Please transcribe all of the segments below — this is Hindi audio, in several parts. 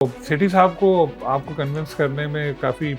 सिटी साहब को आपको कन्विंस करने में काफ़ी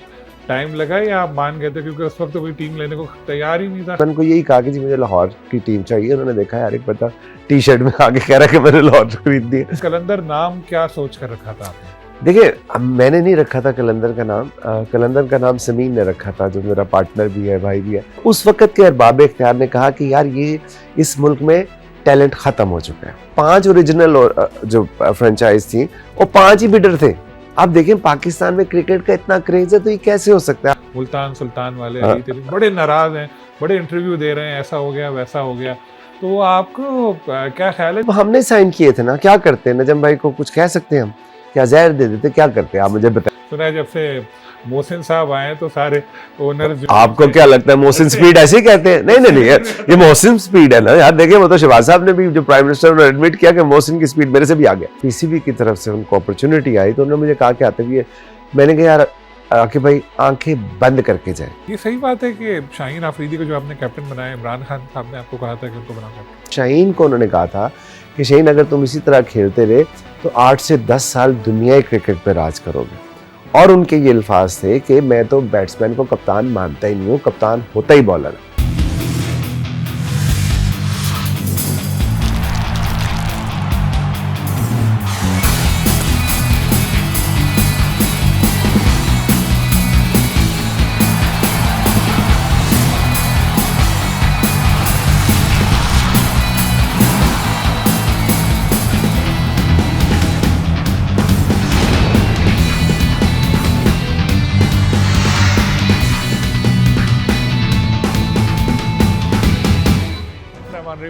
टाइम लगा या आप मान गए थे, क्योंकि उस वक्त तो कोई टीम लेने को तैयार ही नहीं था? मैंने उनको यही कहा कि जी मुझे लाहौर की टीम चाहिए। उन्होंने देखा यार एक बंदा टी शर्ट में आगे कह रहा है कि मैंने लाहौर से खरीदनी है। कलंदर नाम क्या सोच कर रखा था आपने? देखिए मैंने नहीं रखा था कलंदर का नाम, कलंदर का नाम समीन ने रखा था, जो मेरा पार्टनर भी है, भाई भी है। उस वक्त के अरबाब इख्तियार ने कहा कि यार ये इस मुल्क में टैलेंट खत्म हो चुका है। 5 ओरिजिनल और जो फ्रेंचाइज थी वो 5 ही बिडर थे। आप देखें पाकिस्तान में क्रिकेट का इतना क्रेज है तो ये कैसे हो सकता है। मुल्तान सुल्तान वाले अली तेरी बड़े नाराज हैं, बड़े इंटरव्यू दे रहे हैं, ऐसा हो गया वैसा हो गया, तो आपको क्या ख्याल है? हमने साइन किए थे ना, क्या करते हैं नजम भाई को कुछ कह सकते हैं हम? क्या जहर दे देते, क्या करते हैं आप मुझे बताएं। सुना है जब से मोहसिन साहब आए तो सारे ओनर्स आपको क्या लगता है मोहसिन स्पीड ऐसे ही कहते हैं? नहीं नहीं नहीं यार, ये मोहसिन स्पीड है ना यार। देखिए वो तो शहबाज साहब ने भी, जो प्राइम मिनिस्टर ने एडमिट किया कि मोहसिन की स्पीड मेरे से भी आ गया। पीसीबी की तरफ से उनको अपॉर्चुनिटी आई तो उन्होंने मुझे कहा कि आते हुए, मैंने कहा यार आके भाई आंखें बंद करके जाए। ये सही बात है कि शाहीन आफरीदी को जो आपने कैप्टन बनाया, इमरान खान साहब ने आपको कहा था कि उनको बनाओ? शाहीन को उन्होंने कहा था कि शाहीन अगर तुम इसी तरह खेलते रहे तो 8 से 10 साल दुनियाई क्रिकेट पे राज करोगे। और उनके ये अल्फाज थे कि मैं तो बैट्समैन को कप्तान मानता ही नहीं हूँ, कप्तान होता ही बॉलर है।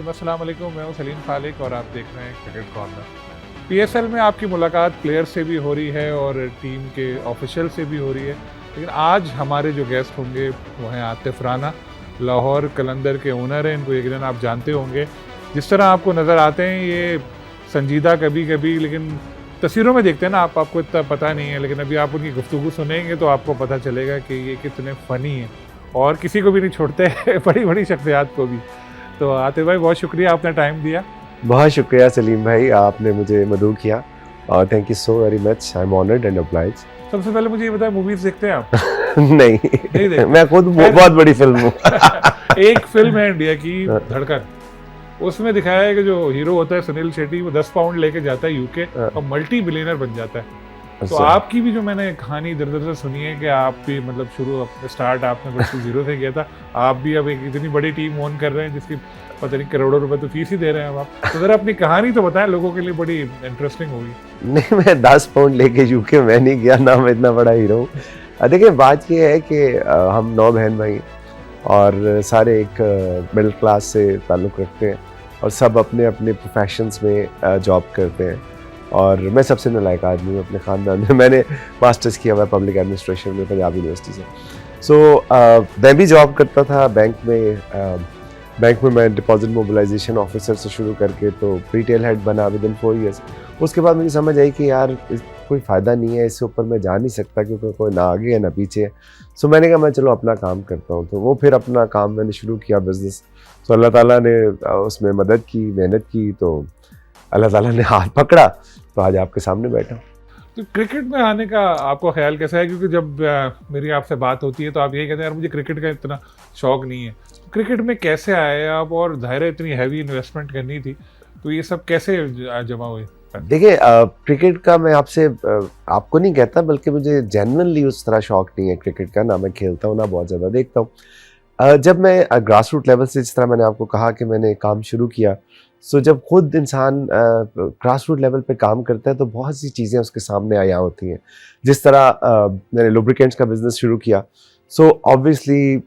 अस्सलाम वालेकुम, मैं हूं सलीम खालिक और आप देख रहे हैं क्रिकेट कॉर्नर। पीएसएल में आपकी मुलाकात प्लेयर से भी हो रही है और टीम के ऑफिशियल से भी हो रही है, लेकिन आज हमारे जो गेस्ट होंगे वो हैं आतिफ राना, लाहौर कलंदर के ओनर हैं। इनको यकीनन आप जानते होंगे। जिस तरह आपको नज़र आते हैं ये संजीदा कभी कभी, लेकिन तस्वीरों में देखते हैं ना आपको इतना पता नहीं है, लेकिन अभी आप उनकी गुफ्तगू सुनेंगे तो आपको पता चलेगा कि ये कितने फ़नी हैं और किसी को भी नहीं छोड़ते बड़ी बड़ी शख्सियात को भी। तो आतिफ भाई बहुत शुक्रिया, आपने टाइम दिया। बहुत शुक्रिया सलीम भाई, आपने मुझे मदऊ किया और thank you so very much. I am honoured and obliged. सबसे पहले मुझे ये बताएं, मूवीज देखते हैं आप? नहीं देखते। मैं खुद बहुत बड़ी फिल्म हूँ। एक फिल्म है इंडिया की धड़कन, उसमें दिखाया है कि जो हीरो होता है सुनील शेट्टी, वो 10 पाउंड लेके जाता है यूके और मल्टी बिलियनर बन जाता है। तो आपकी भी जो मैंने कहानी इधर उधर से सुनी है कि आप भी मतलब शुरू स्टार्ट आपने बिल्कुल जीरो से किया था, आप भी अब एक इतनी बड़ी टीम ओन कर रहे हैं जिसकी पता नहीं करोड़ों रुपए तो फीस ही दे रहे हैं आप। तो जरा अपनी कहानी तो बताएं, लोगों के लिए बड़ी इंटरेस्टिंग होगी। नहीं मैं 10 पाउंड लेके यूके मैं नहीं गया ना, मैं इतना बड़ा हीरो हूँ। देखिए बात ये है कि हम 9 बहन भाई और सारे एक मिडिल क्लास से ताल्लुक़ रखते हैं और सब अपने अपने प्रोफेशंस में जॉब करते हैं। और मैं सबसे नालायक आदमी हूँ अपने ख़ानदान में। मैंने मास्टर्स किया हुआ है पब्लिक एडमिनिस्ट्रेशन में पंजाब यूनिवर्सिटी से। सो मैं भी जॉब करता था बैंक में। बैंक में मैं डिपॉजिट मोबिलाइजेशन ऑफिसर से शुरू करके तो रिटेल हेड बना विद इन 4 ईयर्स। उसके बाद मुझे समझ आई कि यार कोई फ़ायदा नहीं है, इससे ऊपर मैं जा नहीं सकता क्योंकि कोई ना आगे है ना पीछे है। सो मैंने कहा मैं चलो अपना काम करता हूँ। तो वो फिर अपना काम मैंने शुरू किया, बिज़नेस। तो अल्लाह ताला ने उसमें मदद की, मेहनत की, तो अल्लाह ताला ने हाथ पकड़ा तो आज आपके सामने बैठा। तो क्रिकेट में आने का आपको ख्याल कैसा है? क्योंकि जब मेरी आपसे बात होती है तो आप यही कहते हैं यार मुझे क्रिकेट का इतना शौक नहीं है। क्रिकेट में कैसे आए आप? और जाहिर है इतनी हैवी इन्वेस्टमेंट करनी थी, तो ये सब कैसे जमा हुए? देखिए क्रिकेट का मैं आपसे आपको नहीं कहता, बल्कि मुझे जेन्युइनली उस तरह शौक नहीं है क्रिकेट का। ना मैं खेलता हूँ ना बहुत ज़्यादा देखता हूँ। जब मैं ग्रास रूट लेवल से, जिस तरह मैंने आपको कहा कि मैंने काम शुरू किया, सो जब खुद इंसान ग्रास रूट लेवल पे काम करता है तो बहुत सी चीज़ें उसके सामने आया होती हैं। जिस तरह मैंने लुब्रिकेंट्स का बिज़नेस शुरू किया, सो ऑब्वियसली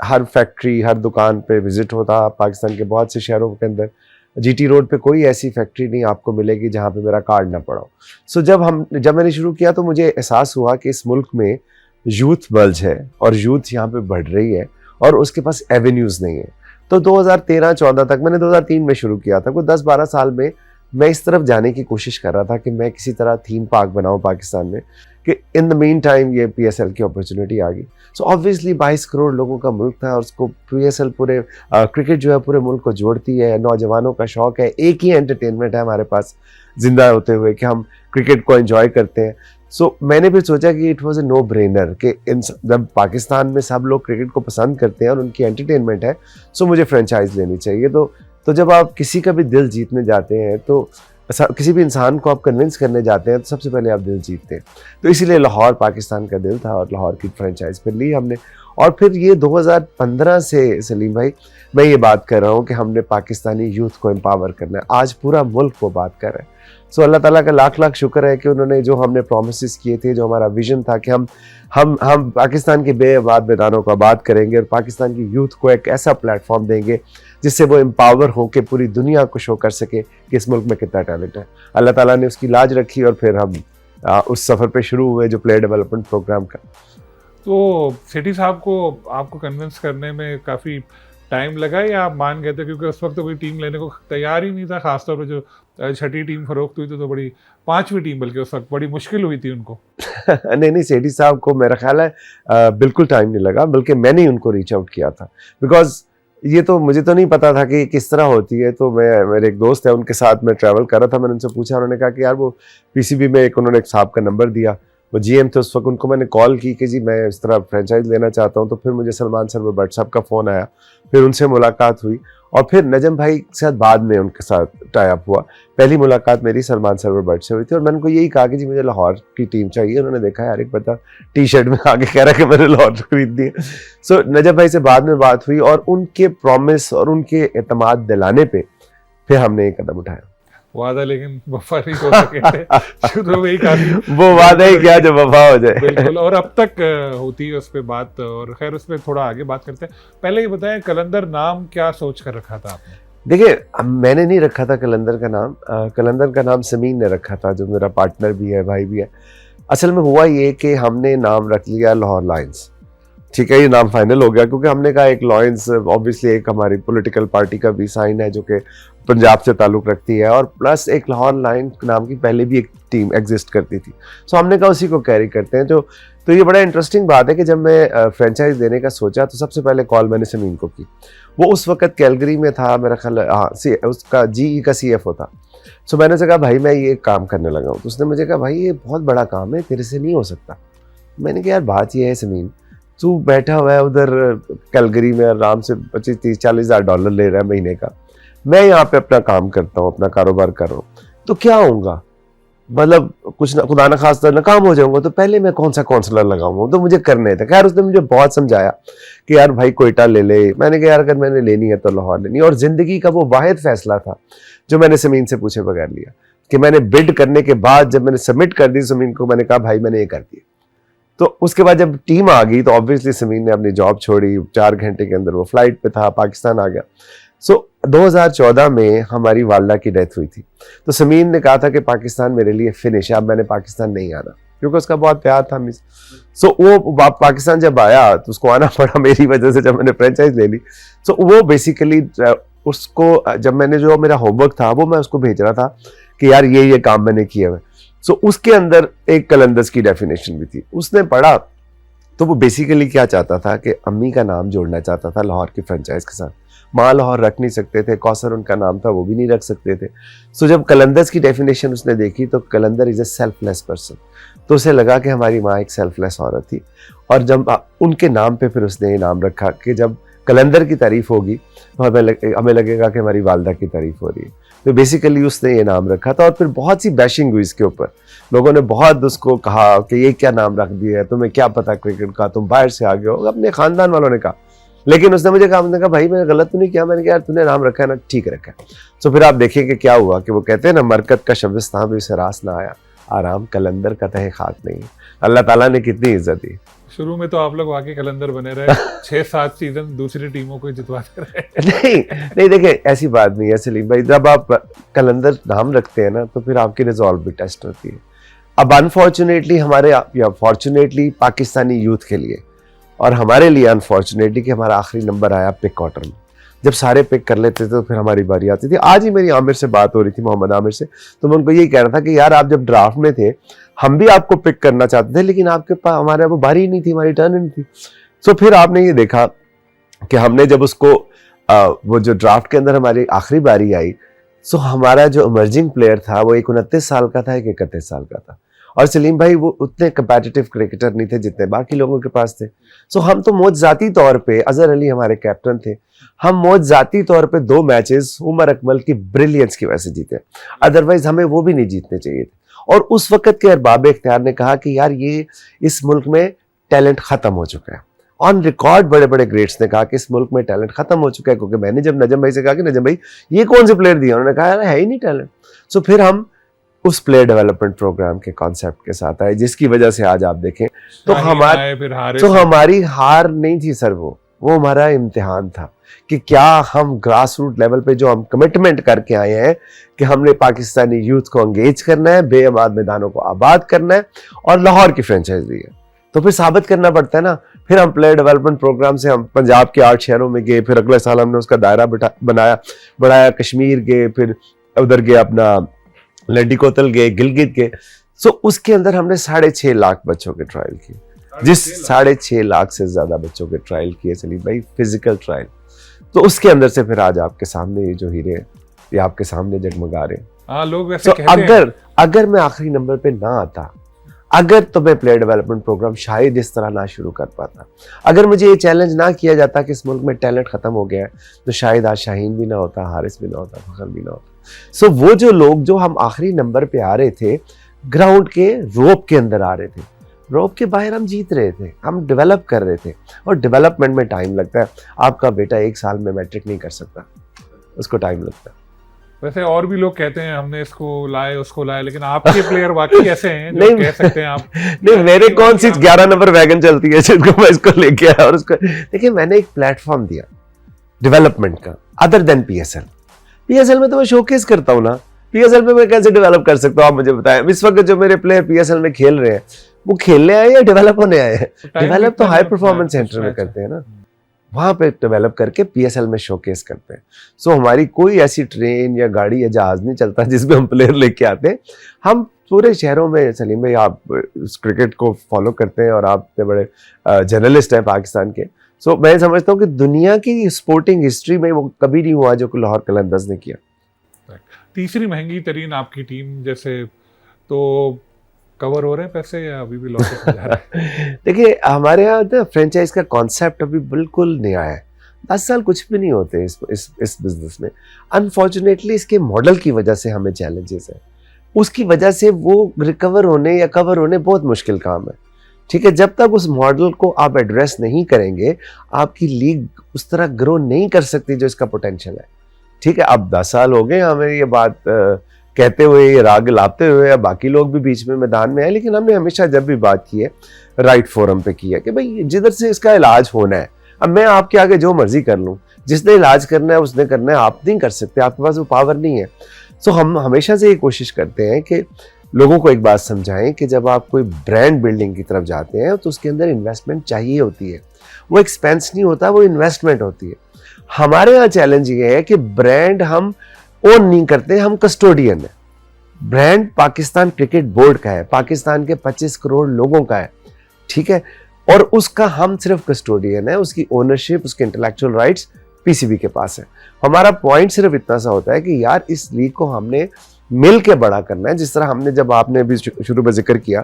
हर फैक्ट्री, हर दुकान पे विज़िट होता पाकिस्तान के बहुत से शहरों के अंदर। जीटी रोड पे कोई ऐसी फैक्ट्री नहीं आपको मिलेगी जहाँ पे मेरा कार्ड ना पड़ा हो। सो जब मैंने शुरू किया तो मुझे एहसास हुआ कि इस मुल्क में यूथ बल्ज है और यूथ यहाँ पे बढ़ रही है और उसके पास एवेन्यूज़ नहीं है। तो 2013-14 तक, मैंने 2003 में शुरू किया था, कोई 10-12 साल में मैं इस तरफ जाने की कोशिश कर रहा था कि मैं किसी तरह थीम पार्क बनाऊं पाकिस्तान में, कि इन द मीन टाइम ये PSL की अपॉर्चुनिटी आ गई। सो ऑब्वियसली 22 करोड़ लोगों का मुल्क था और उसको PSL पूरे क्रिकेट जो है पूरे मुल्क को जोड़ती है, नौजवानों का शौक है, एक ही एंटरटेनमेंट है हमारे पास जिंदा होते हुए कि हम क्रिकेट को एंजॉय करते हैं। सो मैंने फिर सोचा कि it was a no brainer कि जब पाकिस्तान में सब लोग क्रिकेट को पसंद करते हैं और उनकी एंटरटेनमेंट है, सो मुझे फ्रेंचाइज लेनी चाहिए। तो जब आप किसी का भी दिल जीतने जाते हैं, तो किसी भी इंसान को आप कन्विंस करने जाते हैं, तो सबसे पहले आप दिल जीतते हैं। तो इसीलिए लाहौर पाकिस्तान का दिल था और लाहौर की फ्रेंचाइज फिर ली हमने। और फिर ये 2015 से सलीम भाई मैं ये बात कर रहा हूँ कि हमने पाकिस्तानी यूथ को एम्पावर करना है। आज पूरा मुल्क वो बात कर रहा है। सो अल्लाह ताला का लाख लाख शुक्र है कि उन्होंने जो हमने प्रोमिस किए थे, जो हमारा विजन था कि हम पाकिस्तान के बेआबाद मैदानों को आबाद करेंगे और पाकिस्तान की यूथ को एक ऐसा प्लेटफॉर्म देंगे जिससे वो एम्पावर हो के पूरी दुनिया को शो कर सके कि इस मुल्क में कितना टैलेंट है। अल्लाह ताला ने उसकी लाज रखी और फिर हम उस सफ़र पे शुरू हुए जो प्लेयर डेवलपमेंट प्रोग्राम का। तो सेठी साहब को आपको कन्विंस करने में काफ़ी टाइम लगा या आप मान गए थे, क्योंकि उस वक्त तो कोई टीम लेने को तैयार ही नहीं था, खासतौर पर जो 6ठी टीम फरोख्त हुई तो बड़ी 5वीं टीम बल्कि उस वक्त बड़ी मुश्किल हुई थी उनको। नहीं सेठी साहब को मेरा ख्याल है बिल्कुल टाइम नहीं लगा, बल्कि मैंने ही उनको रीच आउट किया था। बिकॉज ये तो मुझे तो नहीं पता था कि किस तरह होती है। तो मेरे एक दोस्त है, उनके साथ मैं ट्रैवल कर रहा था, मैंने उनसे पूछा, उन्होंने कहा कि यार वो PCB में उन्होंने एक साहब का नंबर दिया, वो GM थे उस वक्त, उनको मैंने कॉल की कि जी मैं इस तरह फ्रेंचाइज लेना चाहता हूँ। तो फिर मुझे सलमान सरवर भट्ट साहब का फ़ोन आया, फिर उनसे मुलाकात हुई और फिर नजम भाई के साथ बाद में उनके साथ टाई अप हुआ। पहली मुलाकात मेरी सलमान सरवर भट्ट से हुई थी और मैंने उनको यही कहा कि जी मुझे लाहौर की टीम चाहिए। उन्होंने देखा यार एक बता T-शर्ट में आगे कह रहा है कि मैंने लाहौर खरीदनी है। सो नजम भाई से बाद में बात हुई और उनके प्रॉमिस और उनके एतमाद दिलाने पे फिर हमने एक कदम उठाया। वादा लेकिन वफा नहीं हो सके थे शुरू में ही काफी वो वादा ही क्या जो वफा हो जाए। बिल्कुल, और अब तक होती है उस पर बात, और खैर उस पर थोड़ा आगे बात करते हैं। पहले ये बताएं कलंदर नाम क्या सोच कर रखा था आपने? देखिए मैंने नहीं रखा था कलंदर का नाम, कलंदर का नाम समीन ने रखा था जो मेरा पार्टनर भी है, भाई भी है। असल में हुआ ये कि हमने नाम रख लिया लाहौर लायंस। ठीक है, ये नाम फाइनल हो गया क्योंकि हमने कहा एक लायंस ऑब्वियसली एक हमारी पॉलिटिकल पार्टी का भी साइन है जो कि पंजाब से ताल्लुक़ रखती है, और प्लस एक लाहौर लायंस नाम की पहले भी एक टीम एग्जिस्ट करती थी। सो हमने कहा उसी को कैरी करते हैं। तो ये बड़ा इंटरेस्टिंग बात है कि जब मैं फ्रेंचाइज देने का सोचा तो सबसे पहले कॉल मैंने समीन को की। वो उस वक्त कैलगरी में था, मेरा ख्याल उसका GE का CFO था। सो मैंने उसे कहा भाई मैं ये काम करने लगा हूँ। तो उसने मुझे कहा भाई ये बहुत बड़ा काम है, तेरे से नहीं हो सकता। मैंने कहा यार बात ये है समीन, तू बैठा हुआ है उधर कैलगरी में आराम से 25-30-40 हज़ार डॉलर ले रहा है महीने का, मैं यहाँ पे अपना काम करता हूँ, अपना कारोबार कर रहा हूँ, तो क्या होऊंगा, मतलब कुछ ना खुदा ना खास्ता नाकाम हो जाऊंगा, तो पहले मैं कौन सा काउंसलर लगाऊंगा, तो मुझे करने थे। खैर उसने मुझे बहुत समझाया कि यार भाई कोयटा ले ले। मैंने कहा यार अगर मैंने लेनी है तो लाहौर लेनी है। और ज़िंदगी का वो वाहिद फैसला था जो मैंने समीन से पूछे बगैर लिया, कि मैंने बिड करने के बाद जब मैंने सबमिट कर दी समीन को, मैंने कहा भाई मैंने ये कर दिया। तो उसके बाद जब टीम आ गई तो ऑब्वियसली समीन ने अपनी जॉब छोड़ी, 4 घंटे के अंदर वो फ्लाइट पे था, पाकिस्तान आ गया। सो 2014 में हमारी वालदा की डेथ हुई थी, तो समीन ने कहा था कि पाकिस्तान मेरे लिए फिनिश है, अब मैंने पाकिस्तान नहीं आना, क्योंकि उसका बहुत प्यार था हमें। सो वो पाकिस्तान जब आया तो उसको आना पड़ा मेरी वजह से, जब मैंने फ्रेंचाइज ले ली। सो वो बेसिकली उसको जब मैंने जो मेरा होमवर्क था वो मैं उसको भेज रहा था कि यार ये काम मैंने किया है। सो उसके अंदर एक कलंदर्स की डेफिनेशन भी थी, उसने पढ़ा। तो वो बेसिकली क्या चाहता था कि अम्मी का नाम जोड़ना चाहता था लाहौर की फ्रेंचाइज के साथ। माँ लाहौर रख नहीं सकते थे, कौसर उनका नाम था वो भी नहीं रख सकते थे। सो जब कलंदर्स की डेफिनेशन उसने देखी तो कलंदर इज़ ए सेल्फलेस पर्सन, तो उसे लगा कि हमारी माँ एक सेल्फलेस औरत थी। और जब उनके नाम पे फिर उसने ये नाम रखा कि जब कलंदर की तारीफ होगी तो हमें लगेगा कि हमारी वालदा की तारीफ हो रही है। तो बेसिकली उसने ये नाम रखा था। और फिर बहुत सी बैशिंग हुई इसके ऊपर, लोगों ने बहुत उसको कहा कि ये क्या नाम रख दिया है, तुम्हें क्या पता क्रिकेट का, तुम बाहर से आ गए हो, अपने खानदान वालों ने कहा। लेकिन उसने मुझे कहा, मैंने कहा भाई मैंने गलत तो नहीं किया, मैंने कहा यार तूने नाम रखा है ना, ठीक रखा है। तो फिर आप देखिए कि क्या हुआ कि वो कहते हैं ना, मरकत का शबिस्तान भी उसे रास ना आया, आराम कलंदर का तहे खाक नहीं। अल्लाह ताला ने कितनी इज्जत दी। शुरू में तो आप लोग वाकई कलंदर बने रहे, 6-7 सीजन दूसरी टीमों को जितवाते रहे। नहीं देखिए ऐसी बात नहीं है सलीम भाई, जब आप कलंदर नाम रखते हैं ना तो फिर आपकी रिजॉल्व भी टेस्ट होती है। अब अनफॉर्चुनेटली हमारे या फॉर्चुनेटली पाकिस्तानी यूथ के लिए और हमारे लिए अनफॉर्चुनेटली कि हमारा आखिरी नंबर आया पिक क्वार्टर में। जब सारे पिक कर लेते थे तो फिर हमारी बारी आती थी। आज ही मेरी आमिर से बात हो रही थी, मोहम्मद आमिर से, तो मैं उनको यही कह रहा था कि यार आप जब ड्राफ्ट में थे हम भी आपको पिक करना चाहते थे, लेकिन आपके पास हमारे वो बारी ही नहीं थी, हमारी टर्न ही नहीं थी। सो फिर आपने ये देखा कि हमने जब उसको वो जो ड्राफ्ट के अंदर हमारी आखिरी बारी आई, सो हमारा जो इमर्जिंग प्लेयर था वो एक 29 साल का था, एक 31 साल का था। और सलीम भाई वो उतने कंपेटिटिव क्रिकेटर नहीं थे जितने बाकी लोगों के पास थे। सो हम तो मौजज़ाती तौर पे, अजहर अली हमारे कैप्टन थे, हम मौजज़ाती तौर पे 2 मैचेस उमर अकमल की ब्रिलियंस की वजह से जीते, अदरवाइज हमें वो भी नहीं जीतने चाहिए थे। और उस वक्त के अरबाब इख्तियार ने कहा कि यार ये इस मुल्क में टैलेंट खत्म हो चुका है। ऑन रिकॉर्ड बड़े बड़े ग्रेट्स ने कहा कि इस मुल्क में टैलेंट खत्म हो चुका है, क्योंकि मैंने जब नजम भाई से कहा कि नजम भाई ये कौन से प्लेयर दिए, उन्होंने कहा यार है ही नहीं टैलेंट। सो फिर हम उस प्लेयर डेवलपमेंट प्रोग्राम के कॉन्सेप्ट के साथ आए, जिसकी वजह से आज आप देखें तो हमारी हार नहीं थी सर, वो हमारा इम्तिहान था कि क्या हम ग्रास रूट लेवल पे जो हम कमिटमेंट करके आए हैं कि हमने पाकिस्तानी यूथ को एंगेज करना है, बेआबाद मैदानों को आबाद करना है और लाहौर की फ्रेंचाइज दी है, तो फिर साबित करना पड़ता है ना। फिर हम प्लेयर डेवलपमेंट प्रोग्राम से हम पंजाब के 8 शहरों में गए, फिर अगले साल हमने उसका दायरा बढ़ाया, कश्मीर गए, फिर उधर गए अपना लड्डी कोतल गए, गिलगित गए। सो उसके अंदर हमने 6.5 लाख बच्चों के ट्रायल किए, जिस 6.5 लाख से ज्यादा बच्चों के ट्रायल किए सलीम भाई, फिजिकल ट्रायल। तो उसके अंदर से फिर आज आपके सामने ये जो हीरे ये आपके सामने जगमगा रहे। लोग वैसे कहते हैं। अगर मैं आखिरी नंबर पे ना आता, अगर तो मैं प्लेयर डेवलपमेंट प्रोग्राम शायद इस तरह ना शुरू कर पाता, अगर मुझे ये चैलेंज ना किया जाता कि इस मुल्क में टैलेंट खत्म हो गया है, तो शायद आज शाहीन भी ना होता, हारिस भी ना होता, फखर भी ना होता। सो वो जो लोग जो हम आखिरी नंबर पे आ रहे थे, ग्राउंड के रोप के अंदर आ रहे थे, रोप के बाहर हम जीत रहे थे, हम डेवलप कर रहे थे। और डेवलपमेंट में टाइम लगता है। आपका बेटा 1 साल में मैट्रिक नहीं कर सकता, उसको टाइम लगता है। वैसे और भी लोग कहते हैं हमने इसको लाए उसको लाए, लेकिन आपके प्लेयर वाकई ऐसे हैं जो कह सकते हैं आप नहीं, मेरे कौन सी 11 नंबर वैगन चलती है जिसको मैं इसको लेके आया और उसको देखिए मैंने एक प्लेटफॉर्म दिया डेवलपमेंट का, अदर देन पीएसएल में तो मैं शोकेस करता हूँ ना, पीएसएल में मैं कैसे डेवलप कर सकता हूँ आप मुझे बताएं। इस वक्त जो मेरे प्लेयर पीएसएल में खेल रहे हैं वो खेलने आए या डेवलप होने आए हैं? डेवलप तो हाई परफॉर्मेंस सेंटर में करते हैं ना, वहां पे डेवलप करके पीएसएल में शोकेस करते हैं। सो हमारी कोई ऐसी ट्रेन या गाड़ी या जहाज नहीं चलता जिसमें हम प्लेयर लेके आते हैं। हम पूरे शहरों में, सलीम भाई आप क्रिकेट को फॉलो करते हैं और आप इतने बड़े जर्नलिस्ट हैं पाकिस्तान के, सो मैं समझता हूँ कि दुनिया की स्पोर्टिंग हिस्ट्री में वो कभी नहीं हुआ जो लाहौर कलंदर्स ने किया। तीसरी महंगी तरीन आपकी टीम, जैसे तो कवर हो रहे हैं पैसे या अभी भी लॉसेस में जा रहे हैं? देखिए हमारे यहाँ तो फ्रेंचाइज का कॉन्सेप्ट अभी बिल्कुल नया है, 10 साल कुछ भी नहीं होते इस बिजनेस में। अनफॉर्चुनेटली इसके मॉडल की वजह से हमें चैलेंजेस है, उसकी वजह से वो रिकवर होने या कवर होने बहुत मुश्किल काम है। ठीक है, जब तक उस मॉडल को आप एड्रेस नहीं करेंगे आपकी लीग उस तरह ग्रो नहीं कर सकती जो इसका पोटेंशियल है। ठीक है, अब 10 साल हो गए हमें ये बात कहते हुए, ये राग लाते हुए, अब बाकी लोग भी बीच में मैदान में आए, लेकिन हमने हमेशा जब भी बात की है राइट फोरम पे की है कि भाई जिधर से इसका इलाज होना है, अब मैं आपके आगे जो मर्जी कर लूँ, जिसने इलाज करना है उसने करना है, आप नहीं कर सकते, आपके पास वो पावर नहीं है। सो हम हमेशा से ये कोशिश करते हैं कि लोगों को एक बात समझाएं कि जब आप कोई ब्रांड बिल्डिंग की तरफ जाते हैं तो उसके अंदर इन्वेस्टमेंट चाहिए होती है, वो एक्सपेंस नहीं होता, वो इन्वेस्टमेंट होती है। हमारे यहाँ चैलेंज ये है कि ब्रांड हम ओन नहीं करते, हम कस्टोडियन है। ब्रांड पाकिस्तान क्रिकेट बोर्ड का है, पाकिस्तान के 25 करोड़ लोगों का है, ठीक है, और उसका हम सिर्फ कस्टोडियन है, उसकी ओनरशिप, उसके इंटेलेक्चुअल राइट्स पीसीबी के पास है। हमारा पॉइंट सिर्फ इतना सा होता है कि यार इस लीग को हमने मिल के बड़ा करना है। जिस तरह हमने, जब आपने भी शुरू में जिक्र किया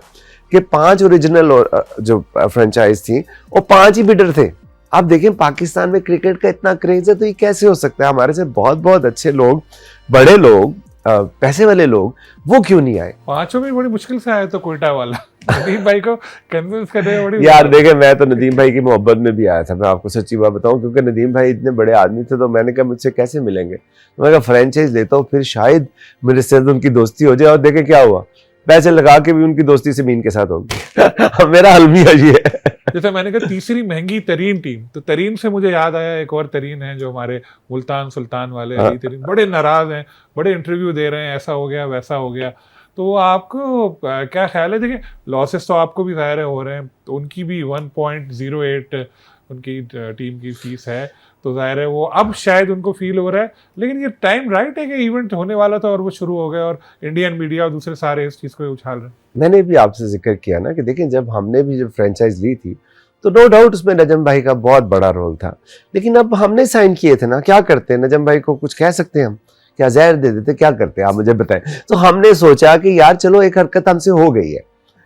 कि 5 ओरिजिनल जो फ्रेंचाइज थी वो 5 ही बिडर थे। आप देखें पाकिस्तान में क्रिकेट का इतना क्रेज है तो ये कैसे हो सकता है? हमारे से बहुत बहुत अच्छे लोग, बड़े लोग, पैसे वाले लोग, वो क्यों नहीं आए? 5 में बड़ी मुश्किल से आया तो कोयटा वाला नदीम भाई को कन्विंस करने में बड़ी यार देखे, मैं तो नदीम भाई की मोहब्बत में भी आया था, मैं आपको सच्ची बात बताऊं, क्योंकि नदीम भाई इतने बड़े आदमी थे तो मैंने कहा मुझसे कैसे मिलेंगे, तो मैंने कहा फ्रेंचाइज लेता हूँ, फिर शायद मेरे से उनकी दोस्ती हो जाए। और देखे क्या हुआ, पैसे लगा के भी उनकी दोस्ती से मीन के साथ होगी। मेरा अलमिया ये है। जैसे मैंने कहा तीसरी महंगी तरीन टीम, तो तरीन से मुझे याद आया एक और तरीन है जो हमारे मुल्तान सुल्तान वाले अली तरीन, बड़े नाराज हैं, बड़े इंटरव्यू दे रहे हैं, ऐसा हो गया वैसा हो गया। तो आपको क्या ख्याल है? देखिए लॉसेस तो आपको भी ज़ाहिर हो रहे हैं, तो उनकी भी 1.08 उनकी टीम की फीस है, तो जाहिर है वो अब शायद उनको फील हो रहा है। लेकिन ये टाइम राइट है कि इवेंट होने वाला था और वो शुरू हो गया और इंडियन मीडिया और दूसरे सारे इस चीज़ को उछाल रहे हैं। मैंने भी आपसे जिक्र किया ना कि देखिए, जब हमने भी जब फ्रेंचाइज ली थी तो नो डाउट उसमें नजम भाई का बहुत बड़ा रोल था, लेकिन अब हमने साइन किए थे ना, क्या करते हैं, नजम भाई को कुछ कह सकते हैं हम, क्या जहर दे देते, क्या करते हैं आप मुझे बताएं। तो हमने सोचा कि यार चलो एक हरकत हमसे हो गई है,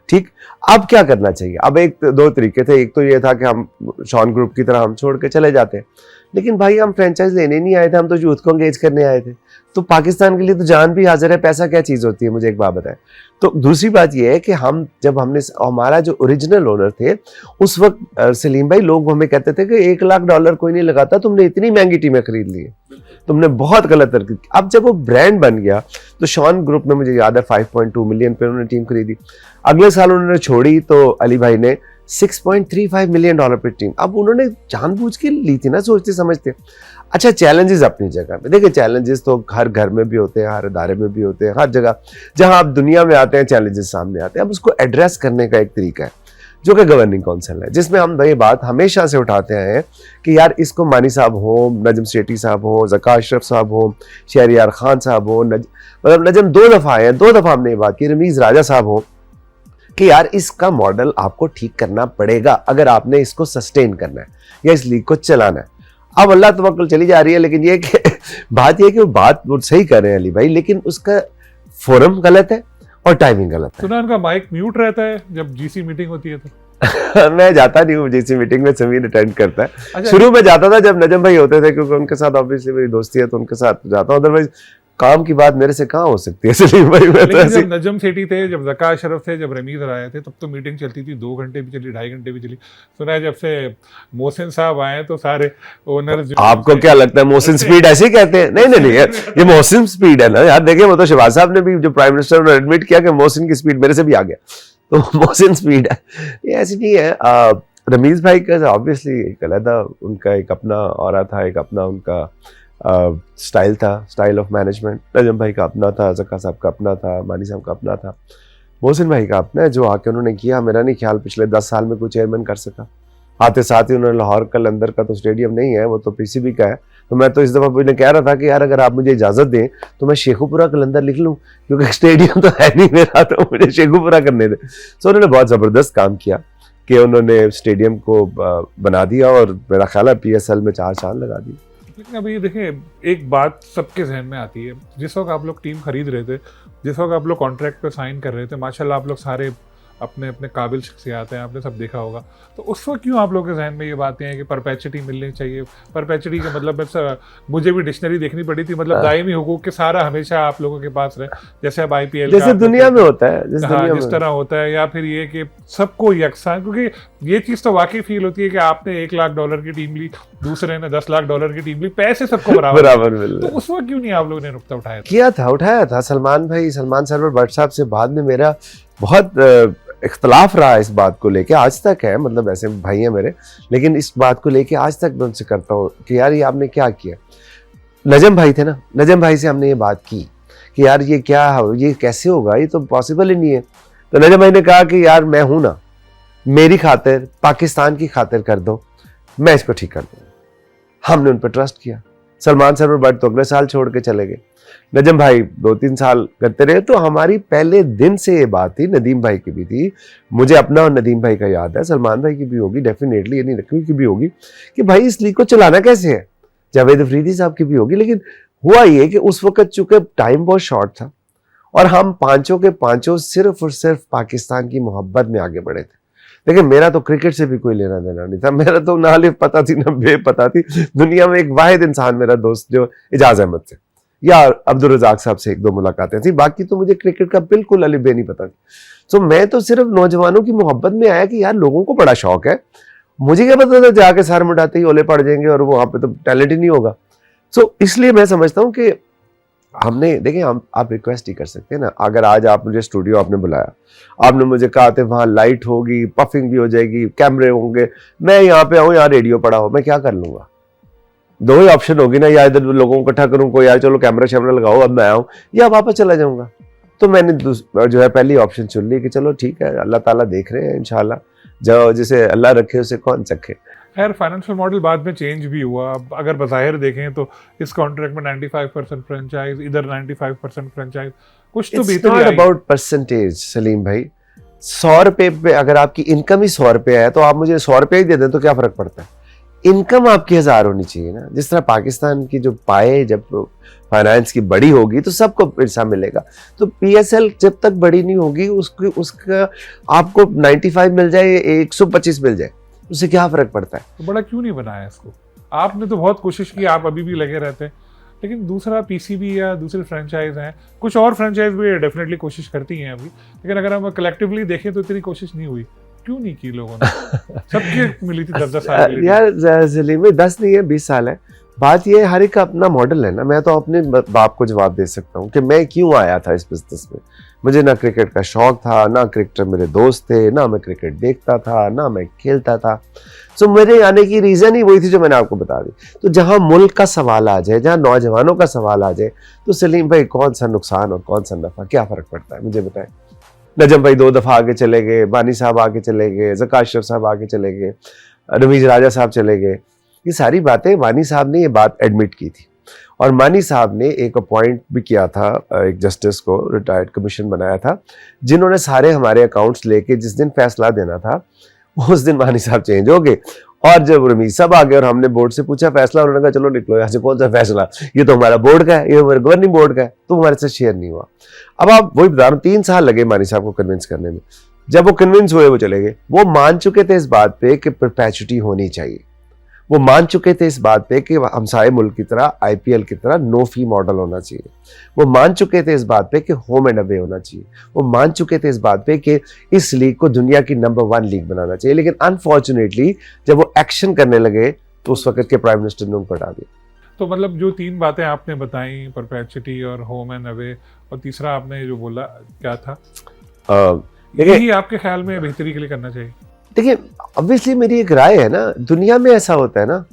ठीक, अब क्या करना चाहिए। अब एक दो तरीके थे, एक तो ये था कि हम शॉन ग्रुप की तरह हम छोड़ के चले जाते, लेकिन भाई हम फ्रेंचाइज लेने नहीं आए थे, हम तो यूथ को एंगेज करने आए थे। तो पाकिस्तान के लिए तो जान भी हाजिर है, पैसा क्या चीज़ होती है, मुझे एक बात बताएं। तो दूसरी बात यह है कि हम जब हमने हमारा जो ओरिजिनल ओनर थे उस वक्त सलीम भाई, लोग हमें कहते थे कि $1 लाख कोई नहीं लगाता, तुमने इतनी महंगी टीमें खरीद ली है, तुमने बहुत गलत हरकत की। अब जब वो ब्रांड बन गया तो शॉन ग्रुप में मुझे याद है 5.2 मिलियन पे उन्होंने टीम खरीदी। अगले साल उन्होंने छोड़ी तो अली भाई ने $6.35 मिलियन पे टीम, अब उन्होंने जानबूझ के ली थी ना, सोचते समझते। अच्छा, चैलेंजेस अपनी जगह पे, देखिए चैलेंजेस तो हर घर में भी होते हैं, हर इदारे में भी होते हैं, हर जगह जहां आप दुनिया में आते हैं चैलेंजेस सामने आते हैं। अब उसको एड्रेस करने का एक तरीका है जो कि गवर्निंग काउंसिल है, जिसमें हम ये बात हमेशा से उठाते आए हैं कि यार इसको मानी साहब हो, नजम सेठी साहब हो, ज़का अशरफ साहब हो, शहरियार खान साहब हो, मतलब नजम 2 दफ़ा आए हैं, 2 दफ़ा हमने ये बात की, रमीज़ राजा साहब हो, कि यार इसका मॉडल आपको ठीक करना पड़ेगा अगर आपने इसको सस्टेन करना है या इस लीग को चलाना है। अब अल्लाह तवक्कुल चली जा रही है, लेकिन ये कि बात ये कि वो बात वो सही कर रहे हैं अली भाई, लेकिन उसका फोरम गलत है और टाइमिंग गलत है। सुना उनका माइक म्यूट रहता है जब जीसी मीटिंग होती है तो। मैं जाता नहीं हूँ जीसी मीटिंग में, समीर अटेंड करता है। अच्छा, शुरू में जाता था जब नजम भाई होते थे, क्योंकि उनके साथ ऑब्वियसली मेरी दोस्ती है तो उनके साथ जाता हूँ, अदरवाइज काम की बात मेरे से कहाँ हो सकती है सलीम भाई। मैं तो जब नजम सेठी थे, जब ज़का अशरफ थे, जब रमीज राय थे, तब तो मीटिंग चलती थी, 2 घंटे भी चली, 2.5 घंटे भी चली। सुना है जब से मोहसिन साहब आए तो सारे ओनर्स। आपको क्या लगता है मोहसिन स्पीड ऐसे ही कहते हैं? नहीं नहीं नहीं यार, ये मोहसिन स्पीड है ना यार। देखिए वो तो शहबाज साहब ने भी, जो प्राइम मिनिस्टर ने एडमिट किया कि मोहसिन की स्पीड मेरे से भी आ गया, तो मोहसिन स्पीड है, ये ऐसी नहीं है। रमीज भाई का ऑब्वियसली एक अलग उनका एक अपना ऑरा था, एक अपना उनका स्टाइल था, स्टाइल ऑफ मैनेजमेंट। नजम भाई का अपना था, ज़का साहब का अपना था, मानी साहब का अपना था, मोहसिन भाई का अपना है जो आके उन्होंने किया। मेरा नहीं ख्याल पिछले 10 साल में कोई चेयरमैन कर सका। आते साथ ही उन्होंने लाहौर कलंदर का तो स्टेडियम नहीं है, वो तो पीसीबी का है, तो मैं तो इस दफ़ा मुझे कह रहा था कि यार अगर आप मुझे इजाज़त दें तो मैं शेखुपुरा कलंदर लिख लूँ, क्योंकि स्टेडियम तो है नहीं मेरा, तो मुझे शेखुपुरा करने दें। सो उन्होंने बहुत ज़बरदस्त काम किया कि उन्होंने स्टेडियम को बना दिया और मेरा ख्याल है PSL में 4 चांद लगा दी। लेकिन अभी देखिए, एक बात सबके जहन में आती है, जिस वक्त आप लोग टीम खरीद रहे थे, जिस वक्त आप लोग कॉन्ट्रैक्ट पे साइन कर रहे थे, माशाल्लाह आप लोग सारे अपने अपने काबिल शख्सियात हैं, आपने सब देखा होगा, तो उस वक्त क्यों आप लोगों के जहन में ये बातें हैं कि परपेचुटी मिलनी चाहिए? परपेचुटी का मतलब मुझे भी डिक्शनरी देखनी पड़ी थी, मतलब दायमी हुकूक के सारा हमेशा आप लोगों के पास रहे, जैसे अब IPL जैसे दुनिया में होता है, जिस तरह होता है, या फिर ये कि सबको यकसा, क्योंकि ये चीज़ तो वाकई फील होती है कि आपने $1 लाख की टीम ली, दूसरे ने $10 लाख की टीम ली, पैसे सबको बराबर मिल रहे, तो उस वक्त क्यों नहीं आप लोगों ने नुक्ता उठाया था? सलमान सरवर भट्ट साहब से बाद में मेरा बहुत इख्तलाफ रहा इस बात को लेके, आज तक है, मतलब ऐसे भाई हैं मेरे, लेकिन इस बात को लेके आज तक मैं उनसे करता हूँ कि यार ये आपने क्या किया। नजम भाई थे ना, नजम भाई से हमने ये बात की कि यार ये क्या, ये कैसे होगा, ये तो पॉसिबल ही नहीं है। तो नजम भाई ने कहा कि यार मैं हूं ना, मेरी खातिर, पाकिस्तान की खातिर कर दो, मैं इसको ठीक कर दूंगा। हमने उन पर ट्रस्ट किया। सलमान सरवर भट्ट तो अगले साल छोड़ के चले गए, नजम भाई 2-3 साल करते रहे। तो हमारी पहले दिन से ये बात थी, नदीम भाई की भी थी, मुझे अपना और नदीम भाई का याद है, सलमान भाई की भी होगी डेफिनेटली, ये नहीं रखी की भी होगी, कि भाई इस लीग को चलाना कैसे है। जावेद अफरीदी साहब की भी होगी। लेकिन हुआ ये कि उस वक्त चूंकि टाइम बहुत शॉर्ट था और हम पांचों के पांचों सिर्फ और सिर्फ पाकिस्तान की मोहब्बत में आगे बढ़े थे। देखिए मेरा तो क्रिकेट से भी कोई लेना देना नहीं था, मेरा तो ना अलिफ पता थी ना बे पता थी। दुनिया में एक वाहिद इंसान मेरा दोस्त जो इजाज अहमद थे या अब्दुल रज़ाक साहब से 1-2 मुलाकातें थी, बाकी तो मुझे क्रिकेट का बिल्कुल अलिफ बे नहीं पता थी। तो मैं तो सिर्फ नौजवानों की मोहब्बत में आया कि यार लोगों को बड़ा शौक है, मुझे क्या पता था जाके सर मुटाते ही ओले पड़ जाएंगे और वहां पे तो टैलेंट ही नहीं होगा। सो इसलिए मैं समझता हूँ कि हमने, देखिए हम आप रिक्वेस्ट ही कर सकते हैं ना। अगर आज आप मुझे स्टूडियो आपने बुलाया, आपने मुझे कहा था वहाँ लाइट होगी, पफिंग भी हो जाएगी, कैमरे होंगे, मैं यहाँ पे आऊँ, यहाँ रेडियो पड़ा हो, मैं क्या कर लूँगा? 2 ही ऑप्शन होगी ना, या इधर लोगों को इकट्ठा करूँ, कोई यार चलो कैमरा शैमरा लगाओ अब मैं आऊँ, या वापस चला जाऊँगा। तो मैंने जो है पहली ऑप्शन चुन ली कि चलो ठीक है, अल्लाह ताला देख रहे हैं, इंशाल्लाह जो जिसे अल्लाह रखे उसे कौन चखे। खैर फाइनेंशियल मॉडल बाद में चेंज भी हुआ। अब अगर बज़ाहिर देखें तो इस कॉन्ट्रैक्ट में 95% फ्रेंचाइज, इधर 95% फ्रेंचाइज, कुछ तो it's not about percentage Salim भाई। 100 रुपए पे अगर आपकी इनकम ही 100 रुपए है तो आप मुझे 100 रुपए ही दे दें तो क्या फर्क पड़ता है? इनकम आपकी 1000 होनी चाहिए ना। जिस तरह पाकिस्तान की जो पाए जब फाइनेंस की बड़ी होगी तो सबको पैसा मिलेगा। तो पीएसएल जब तक बड़ी नहीं होगी उसका आपको 95 मिल जाए, 125 मिल जाए, उससे क्या फर्क पड़ता है? तो बड़ा क्यों नहीं बनाया इसको? आपने तो बहुत कोशिश की, आप अभी भी लगे रहते हैं, लेकिन दूसरा पीसीबी या दूसरे फ्रेंचाइज हैं, कुछ और फ्रेंचाइज भी डेफिनेटली कोशिश करती हैं अभी, लेकिन अगर हम कलेक्टिवली देखें तो इतनी कोशिश नहीं हुई। क्यों नहीं की लोगों ने? सबके मिली थी 10-10 साल के लिए। यार सलीम भाई 10 नहीं है 20 साल है। बात ये हर एक का अपना मॉडल है ना। मैं तो अपने बाप को जवाब दे सकता हूँ कि मैं क्यों आया था इस बिजनेस में। मुझे ना क्रिकेट का शौक था, ना क्रिकेटर मेरे दोस्त थे, ना मैं क्रिकेट देखता था, ना मैं खेलता था। सो मेरे आने की रीज़न ही वही थी जो मैंने आपको बता दी। तो जहाँ मुल्क का सवाल आ जाए, जहाँ नौजवानों का सवाल आ जाए, तो सलीम भाई कौन सा नुकसान और कौन सा नफ़ा, क्या फ़र्क पड़ता है मुझे बताएं। नजम भाई 2 दफ़ा आगे चले गए, बानी साहब आगे चले गए, ज़का अशरफ साहब आगे चले गए, रमीज राजा साहब चले गए। ये सारी बातें मानी साहब ने ये बात एडमिट की थी और मानी साहब ने एक अपॉइंट भी किया था, एक जस्टिस को रिटायर्ड कमीशन बनाया था, जिन्होंने सारे हमारे अकाउंट्स लेके जिस दिन फैसला देना था उस दिन मानी साहब चेंज हो गए। और जब रमीज साहब आ गए और हमने बोर्ड से पूछा फैसला, उन्होंने कहा चलो निकलो यहाँ से, कौन सा फैसला, ये तो हमारा बोर्ड का है, ये हमारे गवर्निंग बोर्ड का है, तो हमारे साथ शेयर नहीं हुआ। अब आप वही बता रहा हूँ, 3 साल लगे मानी साहब को कन्विंस करने में। जब वो कन्विंस हुए वो चले गए। वो मान चुके थे इस बात पे कि परपेचुटी होनी चाहिए, वो मान चुके थे इस बात पे कि हमसाए मुल्क की तरह आईपीएल की तरह नो फी मॉडल होना चाहिए, वो मान चुके थे इस बात पे कि होम एंड अवे होना चाहिए, वो मान चुके थे इस बात पे कि इस लीग को दुनिया की नंबर 1 लीग बनाना चाहिए। लेकिन अनफॉर्चुनेटली जब वो एक्शन करने लगे तो उस वक्त के प्राइम मिनिस्टर ने उनको हटा दिया। तो मतलब जो 3 बातें आपने बताई, परपेचुटी और होम एंड अवे, और तीसरा आपने जो बोला क्या था, यही आपके ख्याल में बेहतरी के लिए करना चाहिए? देखिए ऑब्वियसली मेरी एक राय है ना, दुनिया में ऐसा होता है ना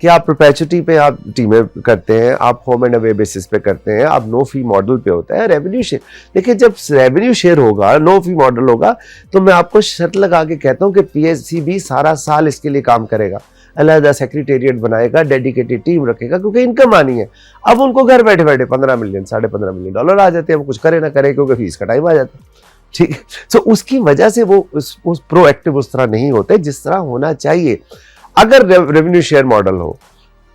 कि आप परपेचुटी पे आप टीमें करते हैं, आप होम एंड अवे बेसिस पे करते हैं, आप नो फी मॉडल पे होता है रेवेन्यू शेयर। देखिए जब रेवेन्यू शेयर होगा, नो फी मॉडल होगा, तो मैं आपको शर्त लगा के कहता हूँ कि पीएससीबी सारा साल इसके लिए काम करेगा, अलग सेक्रेटेरिएट बनाएगा, डेडिकेटेड टीम रखेगा, क्योंकि इनकम आनी है। अब उनको घर बैठे बैठे 15 मिलियन $15.5 मिलियन आ जाते हैं, वो कुछ करे ना करे क्योंकि फीस का टाइम आ जाता है, ठीक है। तो उसकी वजह से वो उस प्रोएक्टिव उस तरह नहीं होते जिस तरह होना चाहिए। अगर रेवेन्यू शेयर मॉडल हो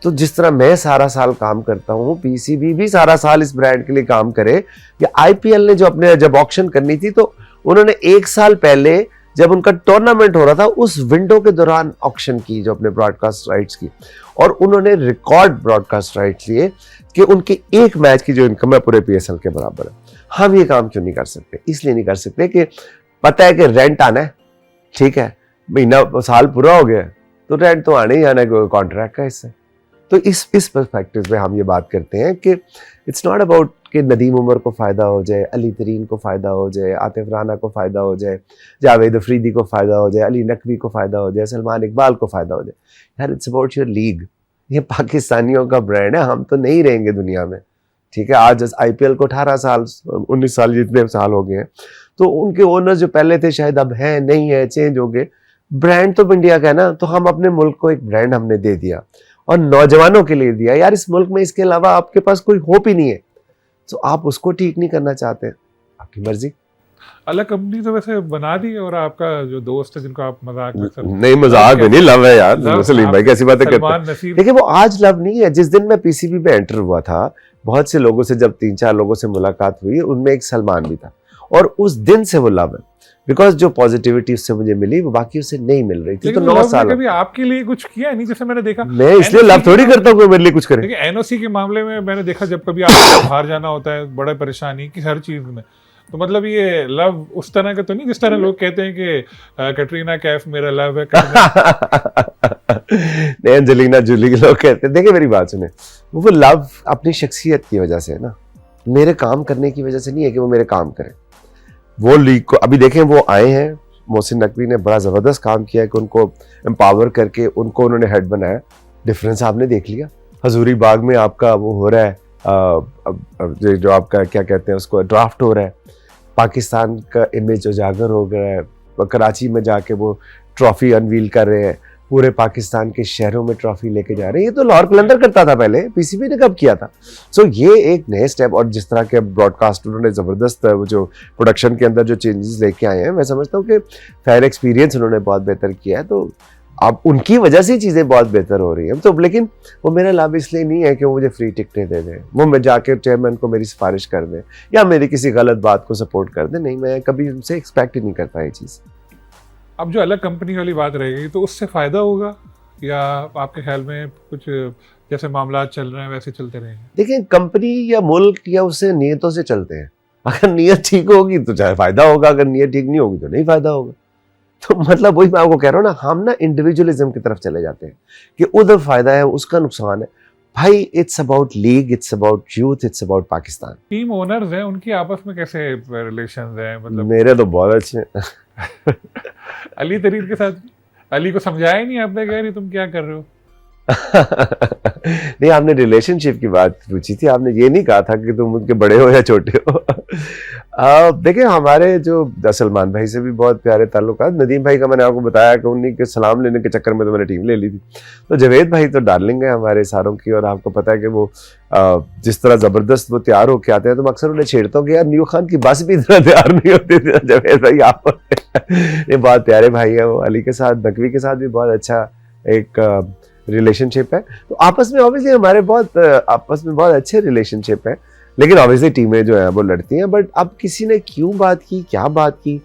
तो जिस तरह मैं सारा साल काम करता हूँ, पीसीबी भी सारा साल इस ब्रांड के लिए काम करे। या आईपीएल ने जब ऑक्शन करनी थी तो उन्होंने 1 साल पहले जब उनका टूर्नामेंट हो रहा था उस विंडो के दौरान ऑक्शन की, जो अपने ब्रॉडकास्ट राइट्स की, और उन्होंने रिकॉर्ड ब्रॉडकास्ट राइट्स लिए कि उनके एक मैच की जो इनकम है पूरे पीएसएल के बराबर है। हम ये काम क्यों नहीं कर सकते? इसलिए नहीं कर सकते कि पता है कि रेंट आना है, ठीक है, महीना साल पूरा हो गया तो रेंट तो आने ही आना है कॉन्ट्रैक्ट का हिस्सा। तो इस पर्सपेक्टिव में हम ये बात करते हैं कि इट्स नॉट अबाउट कि नदीम उमर को फ़ायदा हो जाए, अली तरीन को फ़ायदा हो जाए, आतिफ राना को फ़ायदा हो जाए, जावेद अफरीदी को फ़ायदा हो जाए, अली नकवी को फ़ायदा हो जाए, सलमान इकबाल को फ़ायदा हो जाए। यार इट्स अबाउट योर लीग। ये पाकिस्तानियों का ब्रांड है, हम तो नहीं रहेंगे दुनिया में, ठीक है। आज आईपीएल को 18 साल 19 साल जितने साल हो गए हैं, तो उनके ओनर्स जो पहले थे शायद अब हैं नहीं है, चेंज हो गए। ब्रांड तो इंडिया का है ना, तो हम अपने मुल्क को एक ब्रांड हमने दे दिया और नौजवानों के लिए दिया। यार इस मुल्क में इसके अलावा आपके पास कोई होप ही नहीं है, तो आप उसको ठीक नहीं करना चाहते हैं, आपकी मर्जी। अलग कंपनी तो वैसे बना दी, और आपका जो दोस्त है जिनको आप मजाक में नहीं, मजाक में नहीं, लव है यार। सलीम भाई कैसी बातें करते हैं। देखिए वो आज लव नहीं है। जिस दिन मैं पीसीबी पे एंटर हुआ था, बहुत से लोगों से जब 3-4 लोगों से मुलाकात हुई, उनमें एक सलमान भी था, और उस दिन से वो लव है, बिकॉज जो पॉजिटिविटी उससे मुझे मिली वो बाकी उससे नहीं मिल रही थी। तो 9 साल कभी आपके लिए कुछ किया नहीं? जैसे मैंने देखा, मैं इसलिए लव थोड़ी करता हूँ मेरे लिए कुछ करे। एनओसी के मामले में मैंने देखा जब कभी आपको बाहर जाना होता है, बड़ा परेशानी की हर चीज में, तो मतलब ये लव उस तरह का तो नहीं जिस तरह लोग कहते हैं कि कैटरीना कैफ मेरा लव है। नहीं, अंजेलिना जूली के लोग कहते हैं। देखिए मेरी बात सुने, वो लव अपनी शख्सियत की वजह से है ना, मेरे काम करने की वजह से नहीं है कि वो मेरे काम करें। वो लीग को अभी देखें, वो आए हैं, मोहसिन नकवी ने बड़ा ज़बरदस्त काम किया है कि उनको एम्पावर करके उनको उन्होंने हेड बनाया। डिफरेंस आपने देख लिया। हजूरी बाग में आपका वो हो रहा है, जो आपका क्या कहते हैं उसको, ड्राफ्ट हो रहा है, पाकिस्तान का इमेज उजागर हो गया है। कराची में जाके वो ट्रॉफी अनवील कर रहे हैं, पूरे पाकिस्तान के शहरों में ट्रॉफी लेके जा रहे हैं। ये तो लाहौर कलंदर करता था पहले, पीसीबी ने कब किया था। सो ये एक नए स्टेप, और जिस तरह के ब्रॉडकास्टरों ने ज़बरदस्त वो जो प्रोडक्शन के अंदर जो चेंजेस लेके आए हैं, मैं समझता हूँ कि फैन एक्सपीरियंस उन्होंने बहुत बेहतर किया है। तो अब उनकी वजह से चीज़ें बहुत बेहतर हो रही हैं। तो लेकिन वो मेरा लाभ इसलिए नहीं है कि वो मुझे फ्री टिकटें दे दें, वो मैं जाके चेयरमैन को मेरी सिफारिश कर दें या मेरी किसी गलत बात को सपोर्ट कर दें। नहीं, मैं कभी उनसे एक्सपेक्ट ही नहीं करता ये चीज़। अब जो अलग कंपनी वाली बात रहेगी तो उससे फ़ायदा होगा, या आपके ख्याल में कुछ जैसे मामला चल रहे हैं वैसे चलते रहेंगे? देखिए, कंपनी या मुल्क या उससे नीयतों से चलते हैं। अगर नीयत ठीक होगी तो चाहे फ़ायदा होगा, अगर नीयत ठीक नहीं होगी तो नहीं फ़ायदा होगा। तो मतलब वही मैं आपको कह रहा हूँ ना, हम ना इंडिविजुअलिज्म की तरफ चले जाते हैं कि उधर फ़ायदा है, उसका नुकसान है। भाई, it's about league, it's about youth, it's about Pakistan. Team owners हैं, उनकी आपस में कैसे रिलेशंस हैं? मतलब मेरे तो बहुत अच्छे हैं। अली तरीर के साथ अली को समझाया ही नहीं आपने, कह रही तुम क्या कर रहे हो? नहीं, आपने रिलेशनशिप की बात पूछी थी, आपने ये नहीं कहा था कि तुम उनके बड़े हो या छोटे हो। देखिए, हमारे जो सलमान भाई से भी बहुत प्यारे ताल्लुकात। नदीम भाई का मैंने आपको बताया कि उन्हीं के सलाम लेने के चक्कर में तो मैंने टीम ले ली थी। तो जवेद भाई तो डार्लिंग है हमारे सारों की, और आपको पता है कि वो जिस तरह ज़बरदस्त वो तैयार होके आते हैं, तो मैं अक्सर उन्हें छेड़ता हूँ कि यार न्यू खान की बस भी इतना तैयार नहीं होती थी। जवेद भाई आप ये बहुत प्यारे भाई है। वो अली के साथ, नकवी के साथ भी बहुत अच्छा एक रिलेशनशिप है। तो आपस में ऑब्वियसली हमारे आपस में बहुत अच्छे रिलेशनशिप है। लेकिन ऑब्वियसली टीमें जो है वो लड़ती हैं, बट अब किसी ने क्यों बात की, क्या बात की,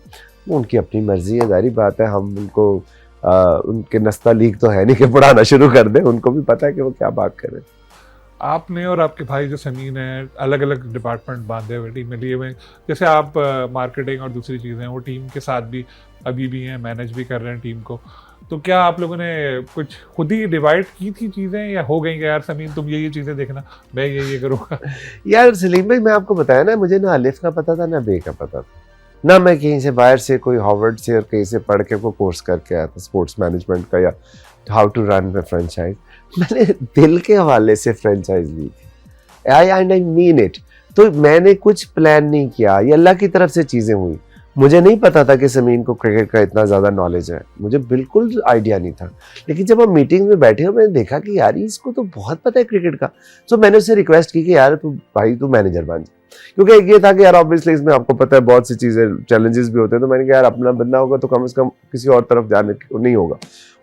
वो उनकी अपनी मर्जी है। जारी बात है, हम उनको उनके नस्ता लीग तो है नहीं कि पढ़ाना शुरू कर दें, उनको भी पता है कि वो क्या बात कर रहे हैं। आपने और आपके भाई जो समीन है अलग अलग डिपार्टमेंट बांधे हुए टीम में लिए हुए, जैसे आप मार्केटिंग और दूसरी चीज़ें वो टीम के साथ भी अभी भी हैं, मैनेज भी कर रहे हैं टीम को। तो क्या आप लोगों ने कुछ खुद ही डिवाइड की थी चीज़ें, या हो गई कि यार समीन तुम ये चीज़ें देखना, मैं ये करूँगा? यार सलीम भाई, मैं आपको बताया ना, मुझे ना अलिफ का पता था ना बे का पता था। ना मैं कहीं से बाहर से कोई हार्वर्ड से और कहीं से पढ़ के कोई कोर्स करके आया था स्पोर्ट्स मैनेजमेंट का या how to run the franchise. मैंने दिल के हवाले से फ्रेंचाइज ली थी, आई मीन इट। तो मैंने कुछ प्लान नहीं किया, ये अल्लाह की तरफ से चीज़ें हुई। मुझे नहीं पता था कि समीन को क्रिकेट का इतना ज़्यादा नॉलेज है, मुझे बिल्कुल आइडिया नहीं था। लेकिन जब हम मीटिंग में बैठे और मैंने देखा कि यार इसको तो बहुत पता है क्रिकेट का, तो मैंने उससे रिक्वेस्ट की कि यार तू मैनेजर बन जा। क्योंकि एक ये था कि यार ऑब्वियसली इसमें आपको पता है बहुत सी चीज़ें, चैलेंजेस भी होते हैं। तो मैंने कहा यार अपना बंदा होगा तो कम से कम किसी और तरफ जाने नहीं होगा।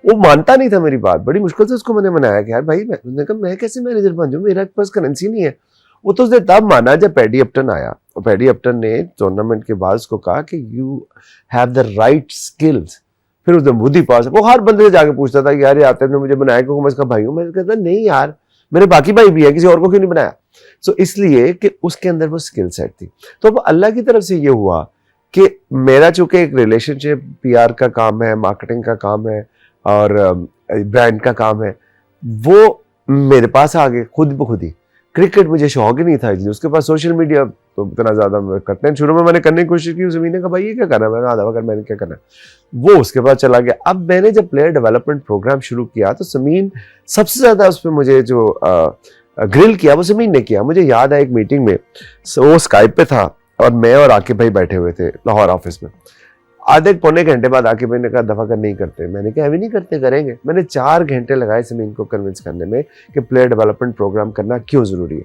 वो मानता नहीं था मेरी बात, बड़ी मुश्किल से उसको मैंने मनाया कि यार भाई, उसने कहा मैं कैसे मैनेजर बन जाऊँ, मेरे पास करेंसी नहीं है। वो तो उसने तब माना जब पैडी अपटन आया, और पैडी अपटन ने टूर्नामेंट के बाद उसको कहा कि you have the right skills. फिर उसने बुद्धि पास, वो हर बंदे से जाके पूछता था कि यार ये आते ने मुझे बनाया क्योंकि मैं इसका भाई हूँ। मैं कहता नहीं यार, मेरे बाकी भाई भी है, किसी और को क्यों नहीं बनाया। सो इसलिए कि उसके अंदर वो स्किल सेट थी। तो अब अल्लाह की तरफ से ये हुआ कि मेरा चूंकि एक रिलेशनशिप, पीआर का काम है, मार्केटिंग का काम है और ब्रांड का काम है, वो मेरे पास आ गए खुद ब खुद ही। क्रिकेट मुझे शौक ही नहीं था, इसलिए उसके पास सोशल मीडिया तो इतना ज़्यादा करते हैं। शुरू में मैंने करने की कोशिश की, ज़मीन ने कहा भाई ये क्या करना है, मैंने आधा कर, मैंने क्या करना है, वो उसके बाद चला गया। अब मैंने जब प्लेयर डेवलपमेंट प्रोग्राम शुरू किया तो समीन सबसे ज़्यादा उस पर मुझे जो ग्रिल किया वो समीन ने किया। मुझे याद है एक मीटिंग में वो स्काइप पे था और मैं और आकिब भाई बैठे हुए थे लाहौर ऑफिस में। आधे पौने घंटे बाद आकिब भाई ने कहा दफा कर नहीं करते। मैंने कहा अभी नहीं करते, करेंगे। मैंने 4 घंटे लगाए समीन को कन्विंस करने में कि प्लेयर डेवलपमेंट प्रोग्राम करना क्यों जरूरी है।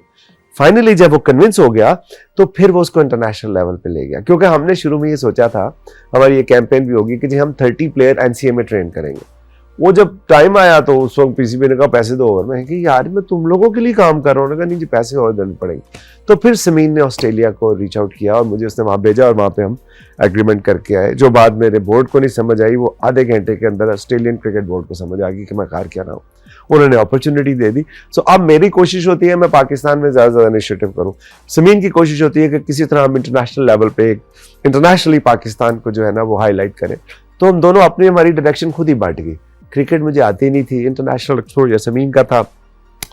फाइनली जब वो कन्विंस हो गया तो फिर वो उसको इंटरनेशनल लेवल पे ले गया, क्योंकि हमने शुरू में ये सोचा था, हमारी ये कैंपेन भी होगी कि जी हम 30 प्लेयर एनसीए में ट्रेन करेंगे। वो जब टाइम आया तो उस वक्त पीसीबी ने कहा पैसे दो और मैं कि यार मैं तुम लोगों के लिए काम कर रहा हूँ। नहीं जी पैसे और देने पड़ेंगे। तो फिर समीन ने ऑस्ट्रेलिया को रीच आउट किया और मुझे उसने वहाँ भेजा और वहाँ पे हम एग्रीमेंट करके आए। जो बात मेरे बोर्ड को नहीं समझ आई वो आधे घंटे के अंदर ऑस्ट्रेलियन क्रिकेट बोर्ड को समझ आ गई कि मैं कार क्या रहा हूँ। उन्होंने अपॉर्चुनिटी दे दी। सो अब मेरी कोशिश होती है मैं पाकिस्तान में ज़्यादा से ज़्यादा इनिशिएटिव करूँ। समीन की कोशिश होती है कि किसी तरह हम इंटरनेशनल लेवल पे इंटरनेशनली पाकिस्तान को जो है ना वो हाईलाइट करें। तो हम दोनों अपनी हमारी डायरेक्शन खुद ही बांट गई। क्रिकेट मुझे आती नहीं थी, इंटरनेशनल एक्सपोजर समीन का था।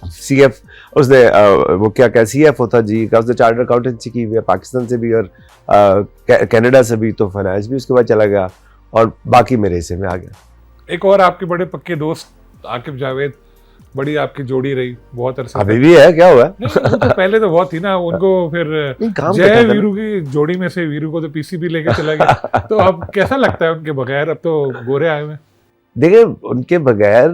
सीएफ उसने वो क्या सीएफ होता जी का, उसने चार्टर्ड अकाउंटेंसी की हुई है पाकिस्तान से भी और कनाडा से भी, तो फाइनेंस भी उसके बाद चला गया और बाकी मेरे हिस्से में आ गया। एक और आपके बड़े पक्के दोस्त आकिब जावेद, बड़ी आपकी जोड़ी रही बहुत अरसा। अभी भी है, क्या हुआ? नहीं, वो तो पहले तो बहुत थी ना, उनको फिर जय वीरू की जोड़ी में से वीरू को तो पीसीबी लेके चला गया। तो अब कैसा लगता है उनके बगैर? अब तो गोरे आए हुए। देखिए उनके बगैर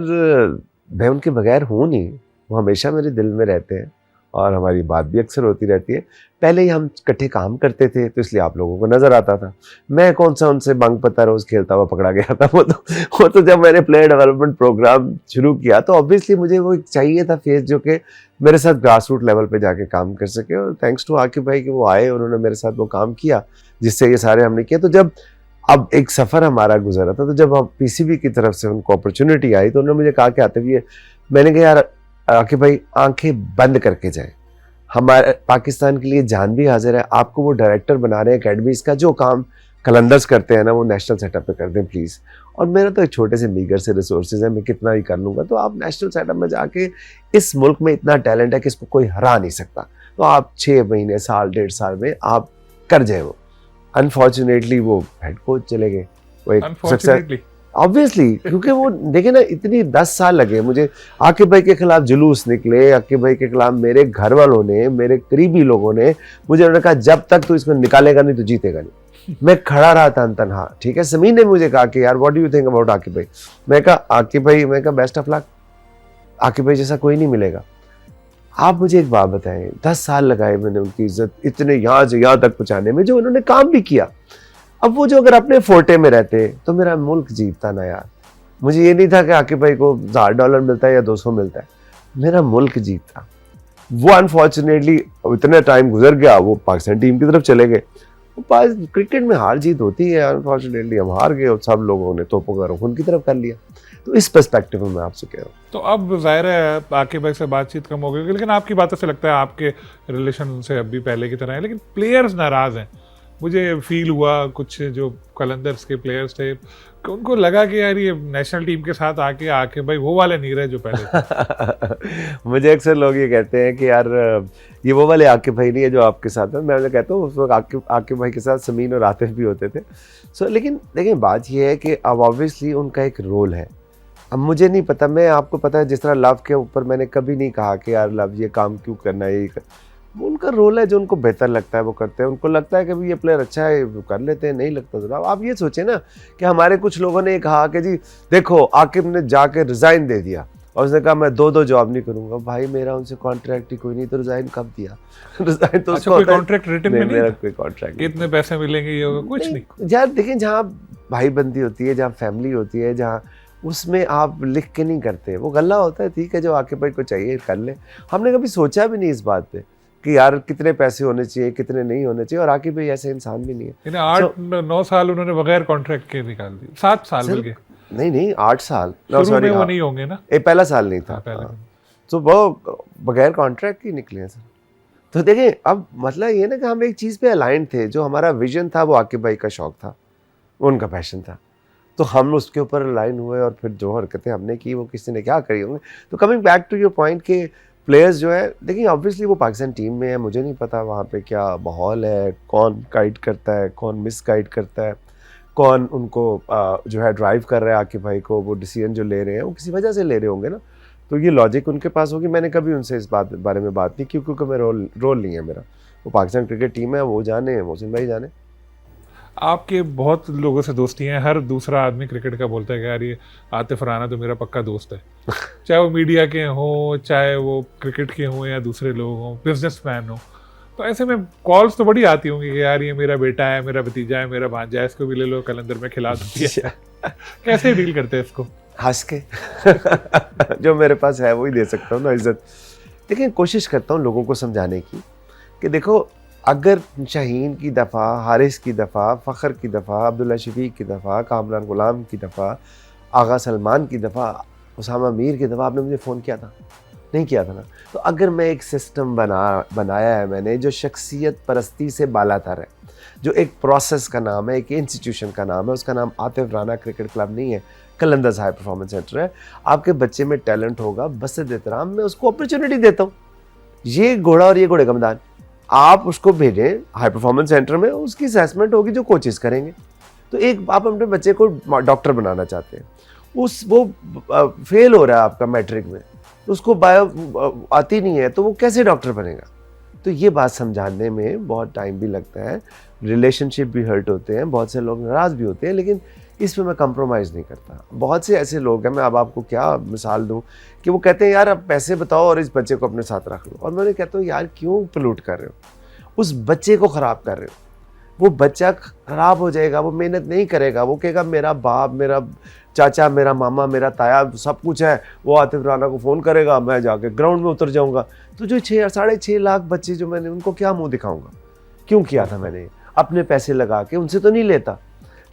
मैं उनके बगैर हूँ नहीं, वो हमेशा मेरे दिल में रहते हैं और हमारी बात भी अक्सर होती रहती है। पहले ही हम इकट्ठे काम करते थे तो इसलिए आप लोगों को नज़र आता था। मैं कौन सा उनसे बांग पता रोज़ खेलता हुआ पकड़ा गया था। वो तो जब मैंने प्लेयर डेवलपमेंट प्रोग्राम शुरू किया तो ऑब्वियसली मुझे वो एक चाहिए था फेस जो कि मेरे साथ ग्रास रूट लेवल पे जाके काम कर सके, और थैंक्स टू आकिब भाई कि वो आए, उन्होंने मेरे साथ वो काम किया जिससे ये सारे हमने किया। तो जब अब एक सफ़र हमारा गुजरा था, तो जब हम पीसीबी की तरफ से उनको अपॉर्चुनिटी आई तो उन्होंने मुझे कहा कि आते हुए, मैंने कहा यार आकिब भाई आंखें बंद करके जाएं, हमारे पाकिस्तान के लिए जान भी हाजिर है, आपको वो डायरेक्टर बना रहे हैं अकेडमीज़ का, जो काम कलंदर्स करते हैं ना वो नेशनल सेटअप पे कर दें प्लीज़। और मेरा तो एक छोटे से मीगर से रिसोर्सेज है, मैं कितना ही कर लूँगा, तो आप नेशनल सेटअप में जाके, इस मुल्क में इतना टैलेंट है कि इसको कोई हरा नहीं सकता, तो आप 6 महीने साल 1.5 साल में आप कर जाए। वो अनफॉर्चुनेटली वो हेड कोच चले गए, वो एक अनफॉर्चुनेटली ऑब्वियसली, क्योंकि वो देखे ना इतनी 10 साल लगे मुझे। आकिब भाई के खिलाफ जुलूस निकले, आकिब भाई के खिलाफ मेरे घर वालों ने, मेरे करीबी लोगों ने मुझे उन्होंने कहा जब तक तू इसमें निकालेगा नहीं तो जीतेगा नहीं। मैं खड़ा रहा था तनहा, ठीक है। समीन ने मुझे कहा कि यार what do you think about Aqib भाई। मैं कहा आकिब भाई, मैं कहा बेस्ट ऑफ लक, आकिब भाई जैसा कोई नहीं मिलेगा। आप मुझे एक बात बताएं, 10 साल लगाए मैंने उनकी इज्जत इतने यहाँ से यहाँ तक पहुँचाने में, जो उन्होंने काम भी किया। अब वो जो अगर अपने फोटे में रहते तो मेरा मुल्क जीतता ना यार। मुझे ये नहीं था कि आकिब भाई को $1000 मिलता है या 200 मिलता है, मेरा मुल्क जीतता। वो अनफॉर्चुनेटली इतना टाइम गुजर गया, वो पाकिस्तान टीम की तरफ चले गए। क्रिकेट में हार जीत होती है, अनफॉर्चुनेटली हम हार गए और सब लोगों ने तोपों का रुख उनकी तरफ कर लिया। तो इस पर्सपेक्टिव में मैं आपसे कह रहा हूँ। तो अब जाहिर है आकिब भाई से बातचीत कम हो गई होगी, लेकिन आपकी बातों से लगता है आपके रिलेशन उनसे अब भी पहले की तरह है, लेकिन प्लेयर्स नाराज़ हैं। मुझे फील हुआ कुछ जो कलंदर्स के प्लेयर्स थे, उनको लगा कि यार ये नेशनल टीम के साथ आके भाई वो वाले नहीं रहे जो पहले थे। मुझे अक्सर लोग ये कहते हैं कि यार ये वो वाले आकिब भाई नहीं है जो आपके साथ है। मैं उन्हें कहता हूँ उस वक्त आकिब भाई के साथ समीन और आतिफ भी होते थे। लेकिन देखिए बात ये है कि अब ऑब्वियसली उनका एक रोल है। अब मुझे नहीं पता, मैं आपको पता है जिस तरह लव के ऊपर मैंने कभी नहीं कहा कि यार लव ये काम क्यों करना है, वो उनका रोल है, जो उनको बेहतर लगता है वो करते हैं। उनको लगता है कि भाई ये प्लेयर अच्छा है वो कर लेते हैं, नहीं लगता तो आप ये सोचें ना कि हमारे कुछ लोगों ने कहा कि जी देखो आकिब ने जाके रिज़ाइन दे दिया और उसने कहा मैं 2 जॉब नहीं करूंगा। भाई मेरा उनसे कॉन्ट्रैक्ट ही कोई नहीं, तो रिज़ाइन कब दिया? रिज़ाइन तो अच्छा, कोई कॉन्ट्रैक्ट रिटन में नहीं, मेरा कोई कॉन्ट्रैक्ट, इतने पैसे मिलेंगे ये होगा, कुछ नहीं। यार देखिए जहाँ भाई बंदी होती है, जहाँ फैमिली होती है, जहाँ उसमें आप लिख के नहीं करते, वो गल्ला होता है, ठीक है जो आकिब भाई को चाहिए कर ले। हमने कभी सोचा भी नहीं इस बात पे कि यार कितने पैसे होने चाहिए कितने नहीं होने चाहिए, और आकिब भाई ऐसे इंसान भी नहीं है। 8-9 साल उन्होंने बगैर कॉन्ट्रैक्ट के निकाल दिए, 7 साल मिल गए। नहीं 8 साल शुरू में वो नहीं होंगे ना, पहला साल नहीं था पहले। तो वो बगैर कॉन्ट्रैक्ट ही निकले हैं सर। तो देखिए अब मतलब ये ना कि हम एक चीज़ पे अलाइन थे, जो हमारा विजन था वो आकिब भाई का शौक था, उनका पैशन था, तो हम उसके ऊपर अलाइन हुए और फिर जो हरकतें हमने की वो किसी ने क्या करी होंगे। तो coming back to your point के प्लेयर्स जो है, देखिए ऑब्वियसली वो पाकिस्तान टीम में है, मुझे नहीं पता वहाँ पे क्या माहौल है, कौन गाइड करता है, कौन मिस गाइड करता है, कौन उनको जो है ड्राइव कर रहा है आकिब भाई को, वो डिसीजन जो ले रहे हैं वो किसी वजह से ले रहे होंगे ना, तो ये लॉजिक उनके पास होगी। मैंने कभी उनसे इस बारे में बात नहीं की, क्योंकि मेरा रोल नहीं है मेरा, वो पाकिस्तान क्रिकेट टीम है, वो जाने, मोहसिन भाई जाने। आपके बहुत लोगों से दोस्ती हैं, हर दूसरा आदमी क्रिकेट का बोलता है कि यार ये आतिफ राना तो मेरा पक्का दोस्त है, चाहे वो मीडिया के हों, चाहे वो क्रिकेट के हों या दूसरे लोग हों, बिजनेसमैन हों। तो ऐसे में कॉल्स तो बड़ी आती होंगी कि यार ये मेरा बेटा है, मेरा भतीजा है, मेरा भांजा है, इसको भी ले लो कलंदर में खिला दो। कैसे डील करते हैं इसको? हंस के जो मेरे पास है वही दे सकता हूँ ना इज्जत। देखिए कोशिश करता हूँ लोगों को समझाने की कि देखो अगर शाहीन की दफ़ा, हारिस की दफ़ा, फ़खर की दफ़ा, अब्दुल्ला शफीक की दफ़ा, कामरान गुलाम की दफ़ा, आगा सलमान की दफ़ा, उसामा मीर की दफ़ा आपने मुझे फ़ोन किया था, नहीं किया था ना। तो अगर मैं एक सिस्टम बनाया है मैंने जो शख्सियत परस्ती से बालातर है, जो एक प्रोसेस का नाम है, एक इंस्टीट्यूशन का नाम है, उसका नाम आतिफ राना क्रिकेट क्लब नहीं है, कलंदर्स हाई परफॉर्मेंस सेंटर है। आपके बच्चे में टैलेंट होगा, बस एहतराम में उसको अपॉर्चुनिटी देता हूँ। ये घोड़ा और ये घोड़े का मैदान, आप उसको भेजें हाई परफॉर्मेंस सेंटर में, उसकी असेसमेंट होगी जो कोचेस करेंगे। तो एक आप अपने बच्चे को डॉक्टर बनाना चाहते हैं, वो फेल हो रहा है आपका मैट्रिक में, उसको बायो आती नहीं है, तो वो कैसे डॉक्टर बनेगा? तो ये बात समझाने में बहुत टाइम भी लगता है, रिलेशनशिप भी हर्ट होते हैं, बहुत से लोग नाराज़ भी होते हैं, लेकिन इसमें मैं कंप्रोमाइज़ नहीं करता। बहुत से ऐसे लोग हैं, मैं अब आपको क्या मिसाल दूं, कि वो कहते हैं यार अब पैसे बताओ और इस बच्चे को अपने साथ रख लो, और मैं कहता हूँ यार क्यों पोल्यूट कर रहे हो, उस बच्चे को ख़राब कर रहे हो। वो बच्चा ख़राब हो जाएगा, वो मेहनत नहीं करेगा, वो कहेगा मेरा बाप, मेरा चाचा, मेरा मामा, मेरा ताया सब कुछ है, वो आतिफ राना को फ़ोन करेगा, मैं जाके ग्राउंड में उतर जाऊँगा। तो जो 6.5 लाख बच्चे जो मैंने उनको क्या मुँह दिखाऊँगा, क्यों किया था मैंने, अपने पैसे लगा के उनसे तो नहीं लेता।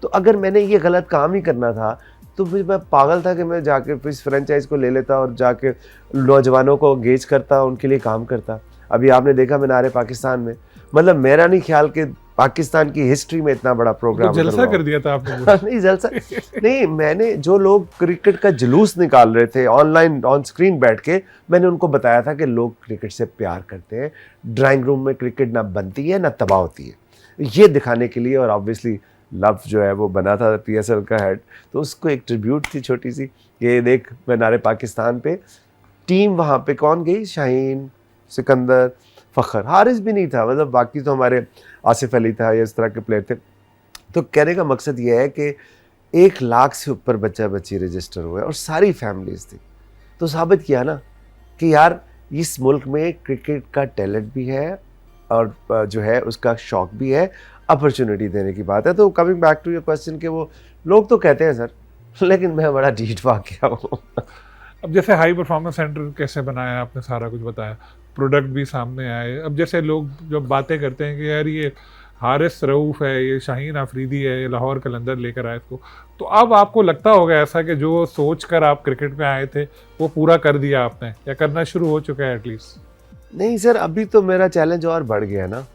तो अगर मैंने ये गलत काम ही करना था तो फिर मैं पागल था कि मैं जाके इस फ्रेंचाइज को ले लेता और जाके नौजवानों को एंगेज करता, उनके लिए काम करता। अभी आपने देखा मीनार पाकिस्तान में, मतलब मेरा नहीं ख्याल कि पाकिस्तान की हिस्ट्री में इतना बड़ा प्रोग्राम तो जलसा कर दिया था आपने। नहीं जलसा नहीं, मैंने जो लोग क्रिकेट का जुलूस निकाल रहे थे ऑनलाइन ऑन स्क्रीन बैठ के, मैंने उनको बताया था कि लोग क्रिकेट से प्यार करते हैं, ड्राइंग रूम में क्रिकेट ना बनती है ना तबाह होती है, ये दिखाने के लिए। और ऑब्वियसली लव जो है वो बना था PSL का हेड, तो उसको एक ट्रिब्यूट थी छोटी सी, ये देख मीनार पाकिस्तान पे टीम वहाँ पे कौन गई, शाहीन, सिकंदर, फ़खर, हारिस भी नहीं था, मतलब बाकी तो हमारे आसिफ अली था, या इस तरह के प्लेयर थे। तो कहने का मकसद ये है कि 1 लाख से ऊपर बच्चा बच्ची रजिस्टर हुए और सारी फैमिलीज थी। तो साबित किया ना कि यार इस मुल्क में क्रिकेट का टैलेंट भी है और जो है उसका शौक भी है, अपॉर्चुनिटी देने की बात है। तो coming back to your question कि वो लोग तो कहते हैं सर, लेकिन मैं बड़ा ढीठ वाक़या हूँ। अब जैसे हाई परफॉर्मेंस सेंटर कैसे बनाया, आपने सारा कुछ बताया, प्रोडक्ट भी सामने आए। अब जैसे लोग जब बातें करते हैं कि यार ये हारिस रऊफ़ है, ये शाहीन अफरीदी है, ये लाहौर कलंदर लेकर आए इसको, तो अब आपको लगता होगा ऐसा कि जो सोच कर आप क्रिकेट में आए थे वो पूरा कर दिया आपने, या करना शुरू हो चुका है एटलीस्ट? नहीं सर, अभी तो मेरा चैलेंज और बढ़ गया ना,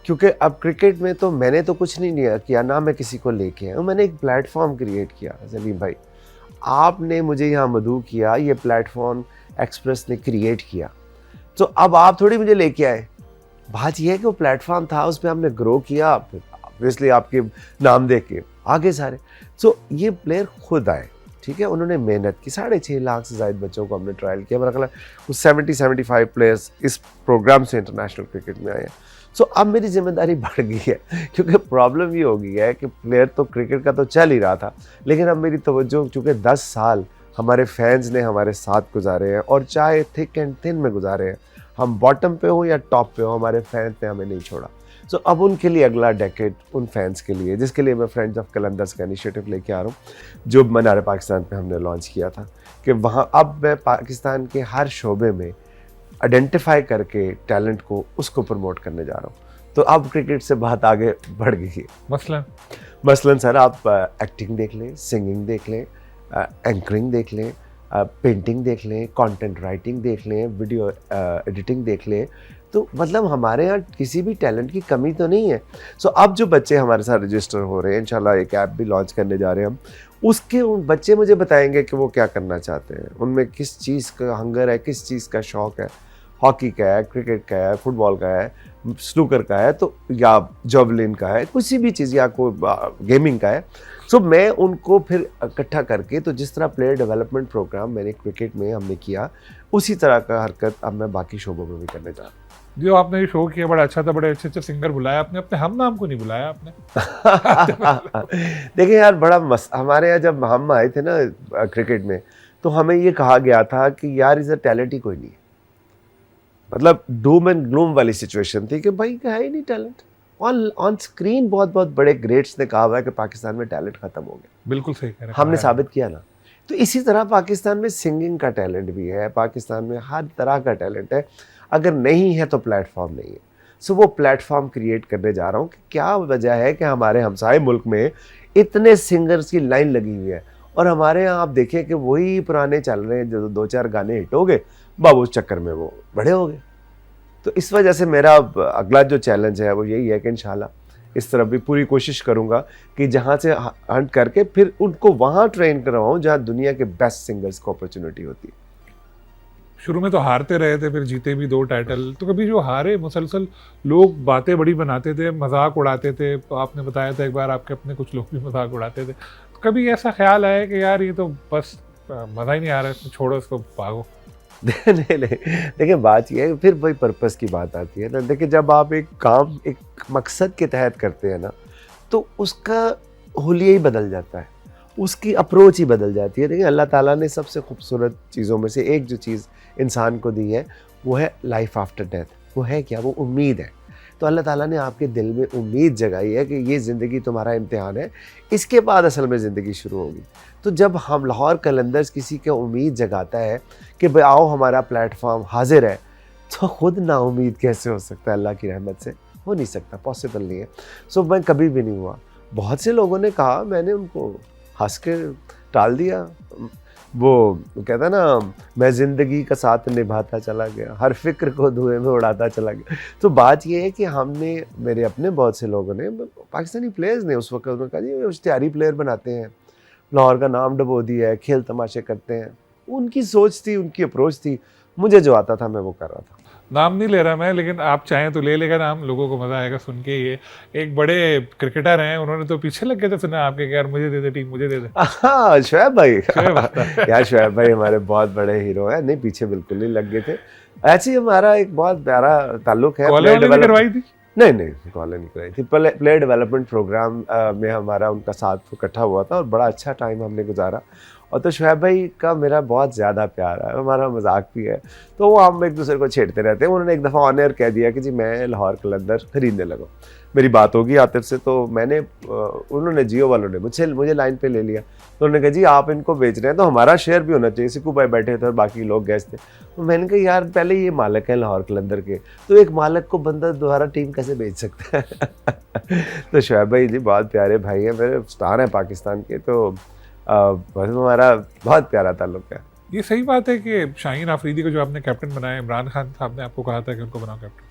क्योंकि अब क्रिकेट में तो मैंने तो कुछ नहीं किया ना, मैं किसी को लेके आया, मैंने एक प्लेटफॉर्म क्रिएट किया। सलीम भाई, आपने मुझे यहाँ मदऊ किया, ये प्लेटफॉर्म एक्सप्रेस ने क्रिएट किया, तो अब आप थोड़ी मुझे लेके आए। बात यह है कि वो प्लेटफॉर्म था, उस पर हमने ग्रो किया, फिर ऑब्वियसली आपके नाम दे के आगे सारे। सो ये प्लेयर खुद आए, ठीक है, उन्होंने मेहनत की, 6.5 लाख से ज़्यादा बच्चों को हमने ट्रायल किया, मेरा ख्याल है 70-75 प्लेयर्स इस प्रोग्राम से इंटरनेशनल क्रिकेट में आए हैं। सो अब मेरी जिम्मेदारी बढ़ गई है, क्योंकि प्रॉब्लम ये हो गई है कि प्लेयर तो क्रिकेट का तो चल ही रहा था, लेकिन अब मेरी तवज्जो, चूँकि 10 साल हमारे फैंस ने हमारे साथ गुजारे हैं, और चाहे थिक एंड थिन में गुजारे हैं, हम बॉटम पे हो या टॉप पे हो, हमारे फैंस ने हमें नहीं छोड़ा। सो अब उनके लिए अगला डेकेड उन फैंस के लिए, जिसके लिए मैं फ्रेंड्स ऑफ कलंदर्स का इनिशिएटिव लेके आ रहा हूँ, जो मीनार पाकिस्तान पे हमने लॉन्च किया था, कि वहाँ अब मैं पाकिस्तान के हर शोबे में आइडेंटिफाई करके टैलेंट को उसको प्रमोट करने जा रहा हूँ। तो अब क्रिकेट से बात आगे बढ़ गई है। मसलन सर आप एक्टिंग देख लें, सिंगिंग देख लें, एंकरिंग देख लें, पेंटिंग देख लें, कंटेंट राइटिंग देख लें, वीडियो एडिटिंग देख लें, तो मतलब हमारे यहाँ किसी भी टैलेंट की कमी तो नहीं है। सो अब जो बच्चे हमारे साथ रजिस्टर हो रहे हैं, इंशाल्लाह एक ऐप भी लॉन्च करने जा रहे हैं हम, उसके उन बच्चे मुझे बताएंगे कि वो क्या करना चाहते हैं, उनमें किस चीज़ का हंगर है, किस चीज़ का शौक़ है, हॉकी का है, क्रिकेट का है, फुटबॉल का है, स्नूकर का है, तो या जॉवलिन का है, किसी भी चीज़, या कोई गेमिंग का है। सो मैं उनको फिर इकट्ठा करके, तो जिस तरह प्लेयर डेवलपमेंट प्रोग्राम मैंने क्रिकेट में हमने किया, उसी तरह का हरकत अब मैं बाकी शोबों में भी करने जा रहा हूँ। जो आपने ये शो किया बड़ा अच्छा था, बड़े अच्छे अच्छे सिंगर बुलाया आपने, अपने हम नाम को नहीं बुलाया आपने। देखिए यार, बड़ा हमारे यहाँ जब हम आए थे ना क्रिकेट में, तो हमें ये कहा गया था कि यार इधर टैलेंट ही कोई नहीं है, मतलब डूम एंड ग्लूम वाली सिचुएशन थी कि भाई है ही नहीं टैलेंट। ऑन स्क्रीन बहुत बहुत बड़े ग्रेट्स ने कहा हुआ है कि पाकिस्तान में टैलेंट खत्म हो गया। बिल्कुल सही कह रहे हैं, हमने साबित किया ना। तो इसी तरह पाकिस्तान में सिंगिंग का टैलेंट भी है, पाकिस्तान में हर तरह का टैलेंट है, अगर नहीं है तो प्लेटफॉर्म नहीं है। सो वो प्लेटफॉर्म क्रिएट करने जा रहा हूँ कि क्या वजह है कि हमारे हमसाए मुल्क में इतने सिंगर्स की लाइन लगी हुई है, और हमारे यहाँ आप देखें कि वही पुराने चल रहे हैं, जो 2-4 गाने हिट हो गए, बाबू उस चक्कर में वो बड़े हो गए। तो इस वजह से मेरा अगला जो चैलेंज है वो यही है कि इंशाल्लाह इस तरफ भी पूरी कोशिश करूँगा कि जहाँ से हंट करके फिर उनको वहाँ ट्रेन करवाऊँ जहाँ दुनिया के बेस्ट सिंगर्स को अपॉर्चुनिटी होती है। शुरू में तो हारते रहे थे, फिर जीते भी 2 टाइटल, तो कभी जो हारे मुसलसल लोग बातें बड़ी बनाते थे, मजाक उड़ाते थे, आपने बताया था एक बार आपके अपने कुछ लोग भी मजाक उड़ाते थे, तो कभी ऐसा ख्याल आया कि यार ये तो बस मज़ा ही नहीं आ रहा है, छोड़ो इसको, भागो? नहीं, देखिए बात ये है, फिर वही पर्पस की बात आती है ना। देखिए जब आप एक काम एक मकसद के तहत करते हैं ना, तो उसका हुलिया ही बदल जाता है, उसकी अप्रोच ही बदल जाती है। देखिए अल्लाह ताला ने सबसे खूबसूरत चीज़ों में से एक जो चीज़ इंसान को दी है वो है लाइफ आफ्टर डेथ। वो है क्या? वो उम्मीद है। तो अल्लाह ताला ने आपके दिल में उम्मीद जगाई है कि ये ज़िंदगी तुम्हारा इम्तिहान है, इसके बाद असल में ज़िंदगी शुरू होगी। तो जब हम लाहौर कलंदर्स किसी का उम्मीद जगाता है कि भाई आओ हमारा प्लेटफॉर्म हाजिर है, तो खुद नाउम्मीद कैसे हो सकता है? अल्लाह की रहमत से हो नहीं सकता, पॉसिबल नहीं है। सो मैं कभी भी नहीं हुआ। बहुत से लोगों ने कहा, मैंने उनको हंस के टाल दिया। वो कहता है ना, मैं ज़िंदगी का साथ निभाता चला गया, हर फिक्र को धुएं में उड़ाता चला गया। तो बात ये है कि हमने, मेरे अपने बहुत से लोगों ने, पाकिस्तानी प्लेयर्स ने उस वक्त उन्होंने कहा जी इश्तिहारी प्लेयर बनाते हैं, लाहौर का नाम डबो दिया है, खेल तमाशे करते हैं। उनकी सोच थी, उनकी अप्रोच थी। मुझे जो आता था मैं वो कर रहा था। नाम नहीं ले रहा मैं, लेकिन आप चाहें तो ले लेगा नाम, लोगों को मज़ा आएगा सुन के। ये एक बड़े क्रिकेटर हैं, उन्होंने तो पीछे लग गए थे सुना आपके कि यार मुझे दे दे टीम, मुझे दे दे। हाँ शोएब भाई शोएब यार शोएब भाई हमारे बहुत बड़े हीरो हैं। नहीं पीछे बिल्कुल नहीं लग गए थे। ऐसे ही हमारा एक बहुत प्यारा ताल्लुक है। कॉलेज वाले ने करवाई थी? नहीं कॉलेज नहीं कराई थी। प्लेयर डेवलपमेंट प्रोग्राम में हमारा उनका साथ इकट्ठा हुआ था और बड़ा अच्छा टाइम हमने गुजारा। और तो शोएब भाई का मेरा बहुत ज़्यादा प्यार है, हमारा मजाक भी है, तो वो हम एक दूसरे को छेड़ते रहते हैं। उन्होंने एक दफ़ा ऑन एयर कह दिया कि जी मैं लाहौर कलंदर खरीदने लगा। मेरी बात होगी आतिफ से, तो मैंने उन्होंने जियो वालों ने मुझे लाइन पे ले लिया। तो उन्होंने कहा जी आप इनको बेच रहे हैं तो हमारा शेयर भी होना चाहिए। सिक्कू भाई बैठे थे और बाकी लोग गेस्ट थे। तो मैंने कहा यार पहले ये मालिक है लाहौर कलंदर के, तो एक मालिक को बंदा दोबारा टीम कैसे बेच सकता है? तो शोएब भाई जी बहुत प्यारे भाई हैं, मेरे स्टार हैं पाकिस्तान के। तो बस हमारा बहुत प्यारा ताल्लुक है। ये सही बात है कि शाहीन आफरीदी को जो आपने कैप्टन बनाया, इमरान खान साहब ने आपको कहा था कि उनको बनाओ कैप्टन?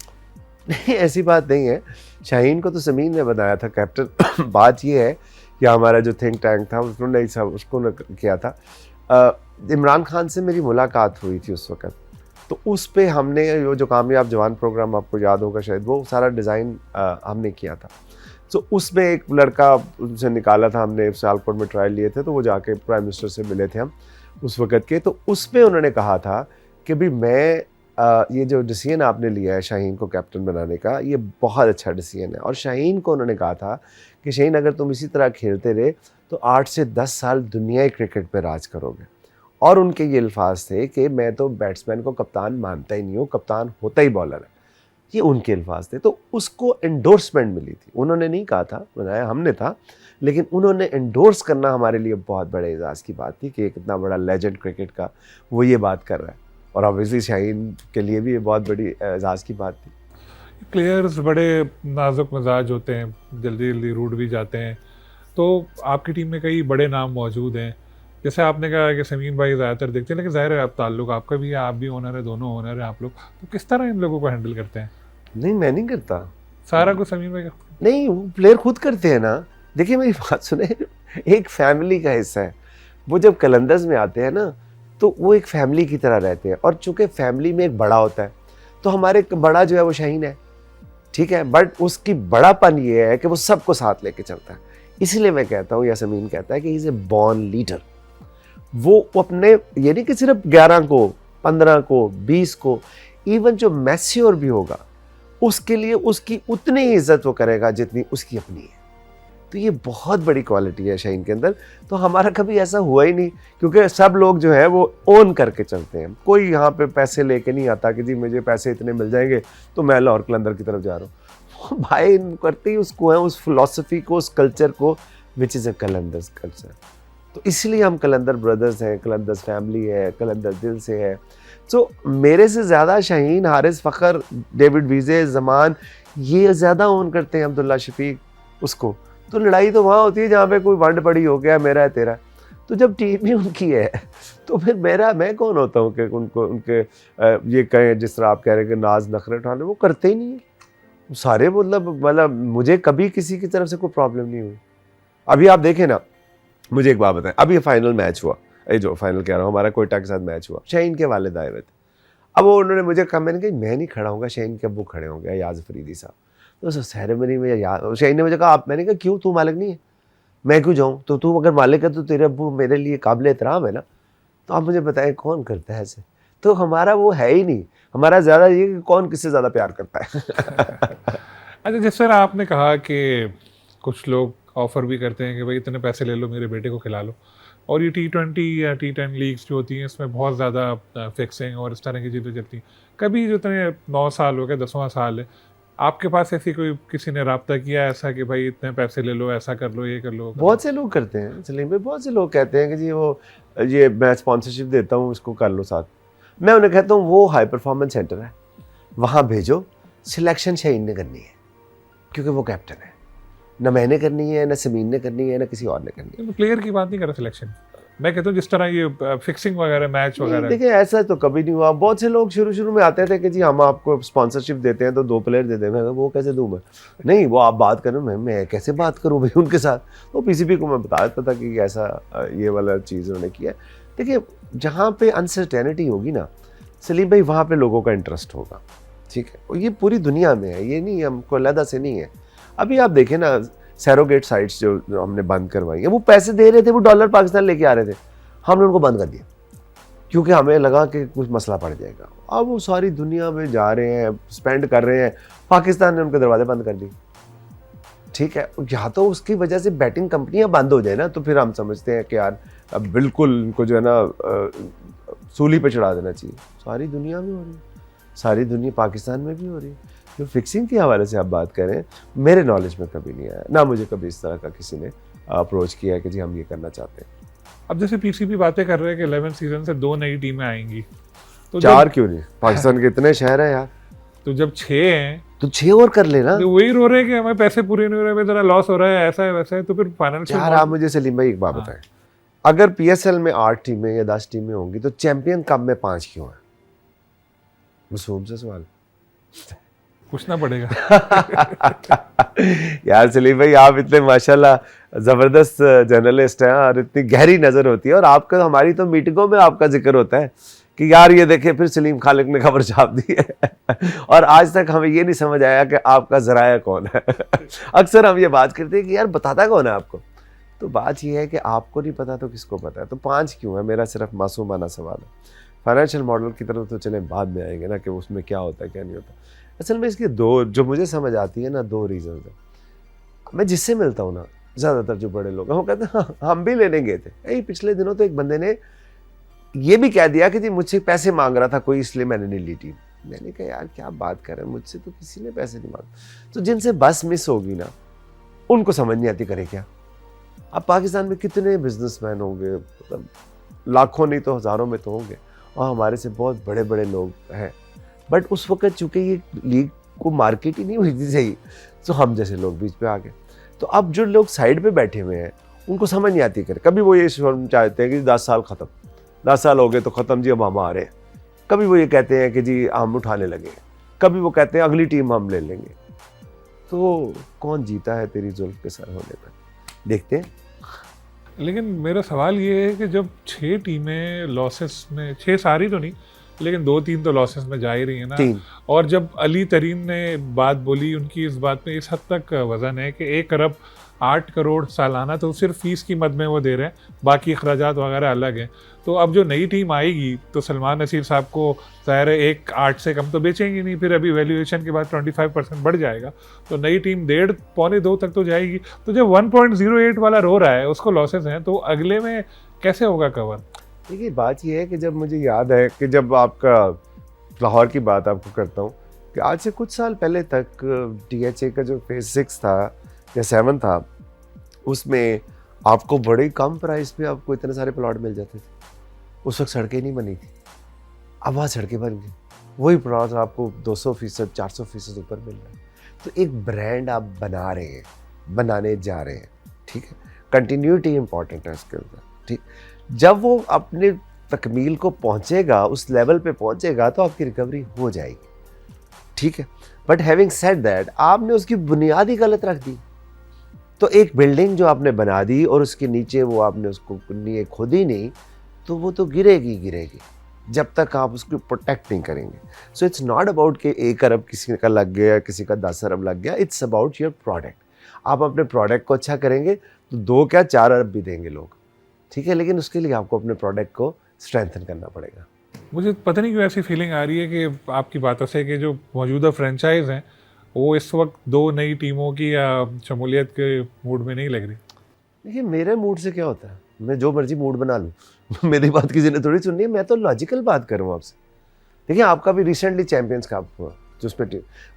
नहीं ऐसी बात नहीं है। शाहीन को तो समीन ने बनाया था कैप्टन। बात ये है कि हमारा जो थिंक टैंक था उन्होंने उसको किया था। इमरान खान से मेरी मुलाकात हुई थी उस वक़्त, तो उस पे हमने जो कामयाब जवान प्रोग्राम आपको याद होगा शायद, वो सारा डिज़ाइन हमने किया था। तो उसमें एक लड़का उनसे निकाला था हमने, सियालकोट में ट्रायल लिए थे, तो वो जाके प्राइम मिनिस्टर से मिले थे हम उस वक़्त के। तो उस पे उन्होंने कहा था कि भाई मैं ये जो डिसीजन आपने लिया है शाहीन को कैप्टन बनाने का, ये बहुत अच्छा डिसीजन है। और शाहीन को उन्होंने कहा था कि शाहीन अगर तुम इसी तरह खेलते रहे तो 8 से 10 साल दुनियाई क्रिकेट पे राज करोगे। और उनके ये अल्फाज थे कि मैं तो बैट्समैन को कप्तान मानता ही नहीं हूँ, कप्तान होता ही बॉलर है। ये उनके अल्फाज थे। तो उसको एंडोर्समेंट मिली थी। उन्होंने नहीं कहा था, बनाया हमने था, लेकिन उन्होंने एंडोर्स करना हमारे लिए बहुत बड़े एजाज़ की बात थी कि एक इतना बड़ा लेजेंड क्रिकेट का वो ये बात कर रहा है। और ऑब्वियसली शाहीन के लिए भी ये बहुत बड़ी एजाज़ की बात थी। प्लेयर्स बड़े नाजुक मिजाज होते हैं, जल्दी जल्दी रूठ भी जाते हैं। तो आपकी टीम में कई बड़े नाम मौजूद हैं, जैसे आपने कहा कि समीन भाई ज़्यादातर देखते हैं, लेकिन ज़ाहिर है आप ताल्लुक आपका भी है, आप भी ओनर है, दोनों ओनर हैं आप लोग, तो किस तरह इन लोगों को हैंडल करते हैं? नहीं मैं नहीं करता सारा कुछ समीन भाई का? नहीं, वो प्लेयर खुद करते हैं ना। देखिए मेरी बात सुने, एक फैमिली का हिस्सा है। वो जब कलंदर्स में आते हैं ना तो वो एक फैमिली की तरह रहते हैं। और चूंकि फैमिली में एक बड़ा होता है, तो हमारे बड़ा जो है वो शाहीन है, ठीक है, बट उसकी बड़ापन ये है कि वो सबको साथ लेके चलता है। इसलिए मैं कहता हूँ, या समीन कहता है कि he is a born leader. वो अपने, ये नहीं कि सिर्फ 11 को 15 को 20 को, इवन जो मैच्योर भी होगा उसके लिए उसकी उतनी ही इज्जत वो करेगा जितनी उसकी अपनी है। तो ये बहुत बड़ी क्वालिटी है शाहीन के अंदर। तो हमारा कभी ऐसा हुआ ही नहीं, क्योंकि सब लोग जो है वो ओन करके चलते हैं। कोई यहाँ पे पैसे लेके नहीं आता कि जी मुझे पैसे इतने मिल जाएंगे तो मैं लाहौर कलंदर की तरफ जा रहा हूँ। भाई करते ही उसको है, उस फिलॉसफी को, उस कल्चर को, which is a Qalandars culture. तो इसलिए हम कलंदर ब्रदर्स हैं, कलंदर्स फैमिली है, कलंदर दिल से है। तो मेरे से ज़्यादा शाहीन, हारिस फ़खर, डेविड वीज़े, ज़मान, ये ज़्यादा ओन करते हैं अब्दुल्ला शफीक उसको। तो लड़ाई तो वहाँ होती है जहाँ पे कोई वंड पड़ी हो गया, मेरा है तेरा। तो जब टीम ही उनकी है तो फिर मैं कौन होता हूँ कि उनको उनके ये कहें, जिस तरह आप कह रहे हैं कि नाज नखरे उठाने, वो करते ही नहीं है सारे। मतलब मुझे कभी किसी की तरफ से कोई प्रॉब्लम नहीं हुई। अभी आप देखें ना, मुझे एक बात बताएं, अभी फाइनल मैच हुआ, जो फाइनल कह रहा हूँ, हमारा कोयटा के साथ मैच हुआ, शाहीन के वालिद आए हुए थे। अब वो उन्होंने मुझे कहा, मैंने कहा मैं नहीं खड़ा हूँगा, शाहीन के अब्बू खड़े होंगे, याज अफरीदी साहब। तो उस सेरेमनी में शाहीन ने मुझे कहा आप, मैंने कहा क्यों, तू मालिक नहीं है, मैं क्यों जाऊँ? तो तू अगर मालिक है तो तेरे अब्बू मेरे लिए काबिल एहतराम है ना। तो आप मुझे बताएं कौन करता है ऐसे? तो हमारा वो है ही नहीं। हमारा ज़्यादा ये कि कौन किससे ज़्यादा प्यार करता है। अच्छा, जिस तरह आपने कहा कि कुछ लोग ऑफ़र भी करते हैं कि भाई इतने पैसे ले लो, मेरे बेटे को खिला लो। और ये T20 या T10 लीग्स जो होती हैं, इसमें बहुत ज़्यादा फिक्सिंग और इस तरह की चीज़ें चलती हैं। कभी जितने 9 साल हो गए, 10वां साल है, आपके पास ऐसी कोई किसी ने राब्ता किया ऐसा कि भाई इतने पैसे ले लो, ऐसा कर लो, ये कर लो, वो कर लो? बहुत से लोग करते हैं सलीम भाई, बहुत से लोग कहते हैं कि जी वो ये मैं स्पॉन्सरशिप देता हूँ, इसको कर लो साथ। मैं उन्हें कहता हूँ वो हाई परफॉर्मेंस सेंटर है, वहाँ भेजो, सिलेक्शन शहीन ने करनी है क्योंकि वो कैप्टन है। न मैंने करनी है, न समीन ने करनी है, न किसी और ने करनी है। प्लेयर की बात नहीं कर रहा सिलेक्शन, मैं कहता हूँ जिस तरह ये फिक्सिंग वगैरह, मैच वगैरह। देखिए ऐसा तो कभी नहीं हुआ। बहुत से लोग शुरू में आते थे कि जी हम आपको स्पॉन्सरशिप देते हैं तो 2 प्लेयर दे दें। मैं वो कैसे दूँ मैं? नहीं, वो आप बात करो, मैं कैसे बात करूँ भाई उनके साथ? तो पीसीबी को मैं बता देता था कि ऐसा ये वाला चीज़ उन्होंने किया। देखिए जहाँ पे अनसर्टेनिटी होगी ना सलीम भाई, वहाँ पे लोगों का इंटरेस्ट होगा, ठीक है। और ये पूरी दुनिया में है, ये नहीं हमको अलग से नहीं है। अभी आप देखें ना, सैरोगेट साइट्स जो हमने बंद करवाई है, वो पैसे दे रहे थे, वो डॉलर पाकिस्तान लेके आ रहे थे, हमने उनको बंद कर दिया क्योंकि हमें लगा कि कुछ मसला पड़ जाएगा। अब वो सारी दुनिया में जा रहे हैं, स्पेंड कर रहे हैं, पाकिस्तान ने उनके दरवाजे बंद कर दिए, ठीक है। या तो उसकी वजह से बैटिंग कंपनियां बंद हो जाए ना, तो फिर हम समझते हैं कि यार अब बिल्कुल इनको जो है ना सूली पे चढ़ा देना चाहिए। सारी दुनिया में हो रही है, सारी दुनिया पाकिस्तान में भी हो रही है। जो फिक्सिंग के हवाले से आप बात करें, मेरे नॉलेज में कभी नहीं आया, ना मुझे कभी इस तरह का किसी ने अप्रोच किया है कि जी हम ये करना चाहते हैं। अब जैसे पीसीबी बातें कर रहे हैं कि 11 सीजन से 2 नई टीमें आएंगी, तो 4 क्यों नहीं? पाकिस्तान के इतने शहर है यार, तो जब 6 हैं तो 6 और कर लेना। तो वही रो रहे हैं कि हमें पैसे पूरे नहीं हो रहे, इतना लॉस हो रहा है, ऐसा है वैसा है, तो फिर फाइनेंशियल। यार आप मुझे सलीम भाई एक बात बताएं, अगर पीएसएल में 8 टीमें या 10 टीमें होंगी तो चैंपियन कप में 5 क्यों है? मासूम सा सवाल पूछना पड़ेगा। यार सलीम भाई, आप इतने माशाल्लाह जबरदस्त जर्नलिस्ट हैं और इतनी गहरी नजर होती है, और आपका हमारी तो मीटिंगों में आपका जिक्र होता है कि यार ये देखे फिर सलीम खालिक ने खबर छाप दी है। और आज तक हमें ये नहीं समझ आया कि आपका जराया कौन है। अक्सर हम ये बात करते हैं कि यार बताता कौन है आपको। तो बात ये है कि आपको नहीं पता तो किसको पता है। तो 5 क्यों है, मेरा सिर्फ मासूमाना सवाल है। फाइनेंशियल मॉडल की तरफ तो चले बाद में आएंगे ना कि उसमें क्या होता है क्या नहीं होता। असल में इसकी 2 जो मुझे समझ आती है ना, 2 रीज़न है। मैं जिससे मिलता हूँ ना, ज़्यादातर जो बड़े लोग हैं वो कहते हैं हाँ, हम भी लेने गए थे। यही पिछले दिनों तो एक बंदे ने ये भी कह दिया कि जी मुझसे पैसे मांग रहा था कोई, इसलिए मैंने नहीं ली टीम। मैंने कहा यार क्या बात कर रहे हैं, मुझसे तो किसी ने पैसे नहीं मांगे। तो जिनसे बस मिस होगी ना, उनको समझ नहीं आती करे क्या। अब पाकिस्तान में कितने बिजनेसमैन होंगे, मतलब लाखों नहीं तो हज़ारों में तो होंगे, और हमारे से बहुत बड़े बड़े लोग हैं। बट उस वक्त चूँकि ये लीग को मार्केट ही नहीं हुई थी सही, तो हम जैसे लोग बीच पे आ गए। तो अब जो लोग साइड पे बैठे हुए हैं उनको समझ नहीं आती करे। कभी वो ये चाहते हैं कि 10 साल ख़त्म, 10 साल हो गए तो ख़त्म जी, अब हम आ रहे हैं। कभी वो ये कहते हैं कि जी हम उठाने लगे, कभी वो कहते हैं अगली टीम हम ले लेंगे। तो कौन जीता है तेरी जुल्फ के सर होने पर, देखते हैं। लेकिन मेरा सवाल ये है कि जब 6 टीमें लॉसेस में, 6 सारी तो नहीं लेकिन 2-3 तो लॉसेस में जा ही रही है ना। 3 और जब अली तरीन ने बात बोली, उनकी इस बात में इस हद तक वजन है कि 1 अरब 8 करोड़ सालाना तो सिर्फ फीस की मद में वो दे रहे हैं, बाकी अखराजात वगैरह अलग हैं। तो अब जो नई टीम आएगी तो सलमान नसीर साहब को ज़ाहिर है 1.8 से कम तो बेचेंगे नहीं, फिर अभी वैल्यूएशन के बाद 25% बढ़ जाएगा, तो नई टीम 1.5 पौने 2 तक तो जाएगी। तो जब 1.08 वाला रो रहा है, उसको लॉसेस हैं, तो अगले में कैसे होगा कवर? देखिए बात यह है कि जब मुझे याद है कि जब आपका लाहौर की बात आपको करता हूँ कि आज से कुछ साल पहले तक DHA का जो फेज 6 था या 7 था, उसमें आपको बड़े कम प्राइस पे आपको इतने सारे प्लॉट मिल जाते थे। उस वक्त सड़कें नहीं बनी थी, अब वहाँ सड़कें बन गई, वही प्लॉट आपको 200%, 400% ऊपर मिल रहा है। तो एक ब्रांड आप बना रहे हैं, बनाने जा रहे हैं, ठीक है। कंटिन्यूटी इंपॉर्टेंट है इसके अंदर, ठीक। जब वो अपने तकमील को पहुंचेगा, उस लेवल पे पहुंचेगा, तो आपकी रिकवरी हो जाएगी, ठीक है। बट हैविंग सेड दैट, आपने उसकी बुनियाद ही गलत रख दी। तो एक बिल्डिंग जो आपने बना दी और उसके नीचे वो आपने उसको नींव खोदी नहीं, तो वो तो गिरेगी गिरेगी जब तक आप उसको प्रोटेक्ट नहीं करेंगे। सो इट्स नॉट अबाउट कि 1 अरब किसी का लग गया, किसी का 10 अरब लग गया। It's about your product. आप अपने प्रोडक्ट को अच्छा करेंगे तो 2 क्या 4 अरब भी देंगे लोग, ठीक है। लेकिन उसके लिए आपको अपने प्रोडक्ट को स्ट्रेंथन करना पड़ेगा। मुझे पता नहीं क्यों ऐसी फीलिंग आ रही है कि आपकी बातों से कि जो मौजूदा फ्रेंचाइज हैं वो इस वक्त दो नई टीमों की शमूलियत के मूड में नहीं लग रही? देखिए मेरे मूड से क्या होता है, मैं जो मर्जी मूड बना लूँ मेरी बात किसी ने थोड़ी सुननी है, मैं तो लॉजिकल बात कर रहा हूँ आपसे। देखिए आपका भी रिसेंटली चैंपियंस कप हुआ, जो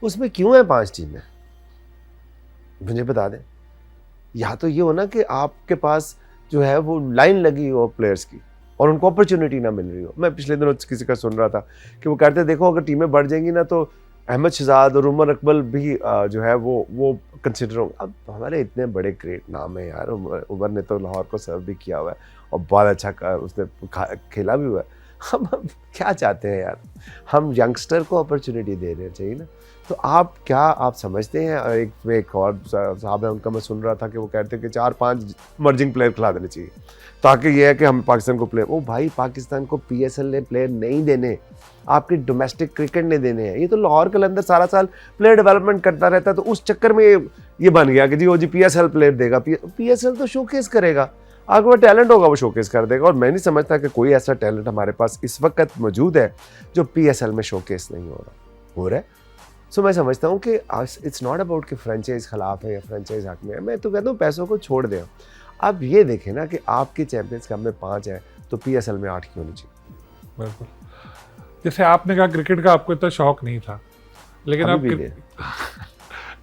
उसमें क्यों है 5 टीमें, मुझे बता दें। या तो ये हो ना कि आपके पास जो है वो लाइन लगी हो प्लेयर्स की और उनको अपॉर्चुनिटी ना मिल रही हो। मैं पिछले दिनों किसी का सुन रहा था कि वो कहते देखो अगर टीमें बढ़ जाएंगी ना तो अहमद शहजाद और उमर अकबल भी जो है वो कंसिडर होंगे। अब हमारे इतने बड़े ग्रेट नाम है यार, उमर ने तो लाहौर को सर्व भी किया हुआ है और बहुत अच्छा उसने खेला भी हुआ है। हम क्या चाहते हैं यार, हम यंगस्टर को अपॉर्चुनिटी दे रहे चाहिए ना। तो आप समझते हैं, एक और साहब है उनका मैं सुन रहा था कि वो कहते हैं कि 4-5 मर्जिंग प्लेयर खिला देने चाहिए ताकि ये है कि हम पाकिस्तान को प्लेयर, ओ भाई पाकिस्तान को पीएसएल ने प्लेयर नहीं देने, आपकी डोमेस्टिक क्रिकेट ने देने हैं। ये तो लाहौर कलंदर सारा साल प्लेयर डेवलपमेंट करता रहता है, तो उस चक्कर में ये बन गया कि जी पीएसएल प्लेयर देगा। पीएसएल तो शोकेस करेगा, आपके पास टैलेंट होगा वो शोकेस कर देगा। और मैं नहीं समझता कि कोई ऐसा टैलेंट हमारे पास इस वक्त मौजूद है जो पीएसएल में शोकेस नहीं हो रहा है। सो मैं समझता हूँ कि इट्स नॉट अबाउट कि फ्रेंचाइज खिलाफ है या फ्रेंचाइज हक में है। मैं तो कहता हूँ पैसों को छोड़ दें। अब ये देखें ना कि आपके चैंपियंस कप में 5 है तो पीएसएल में 8 क्यों नहीं चाहिए। बिल्कुल, जैसे आपने कहा क्रिकेट का आपको इतना शौक नहीं था, लेकिन अब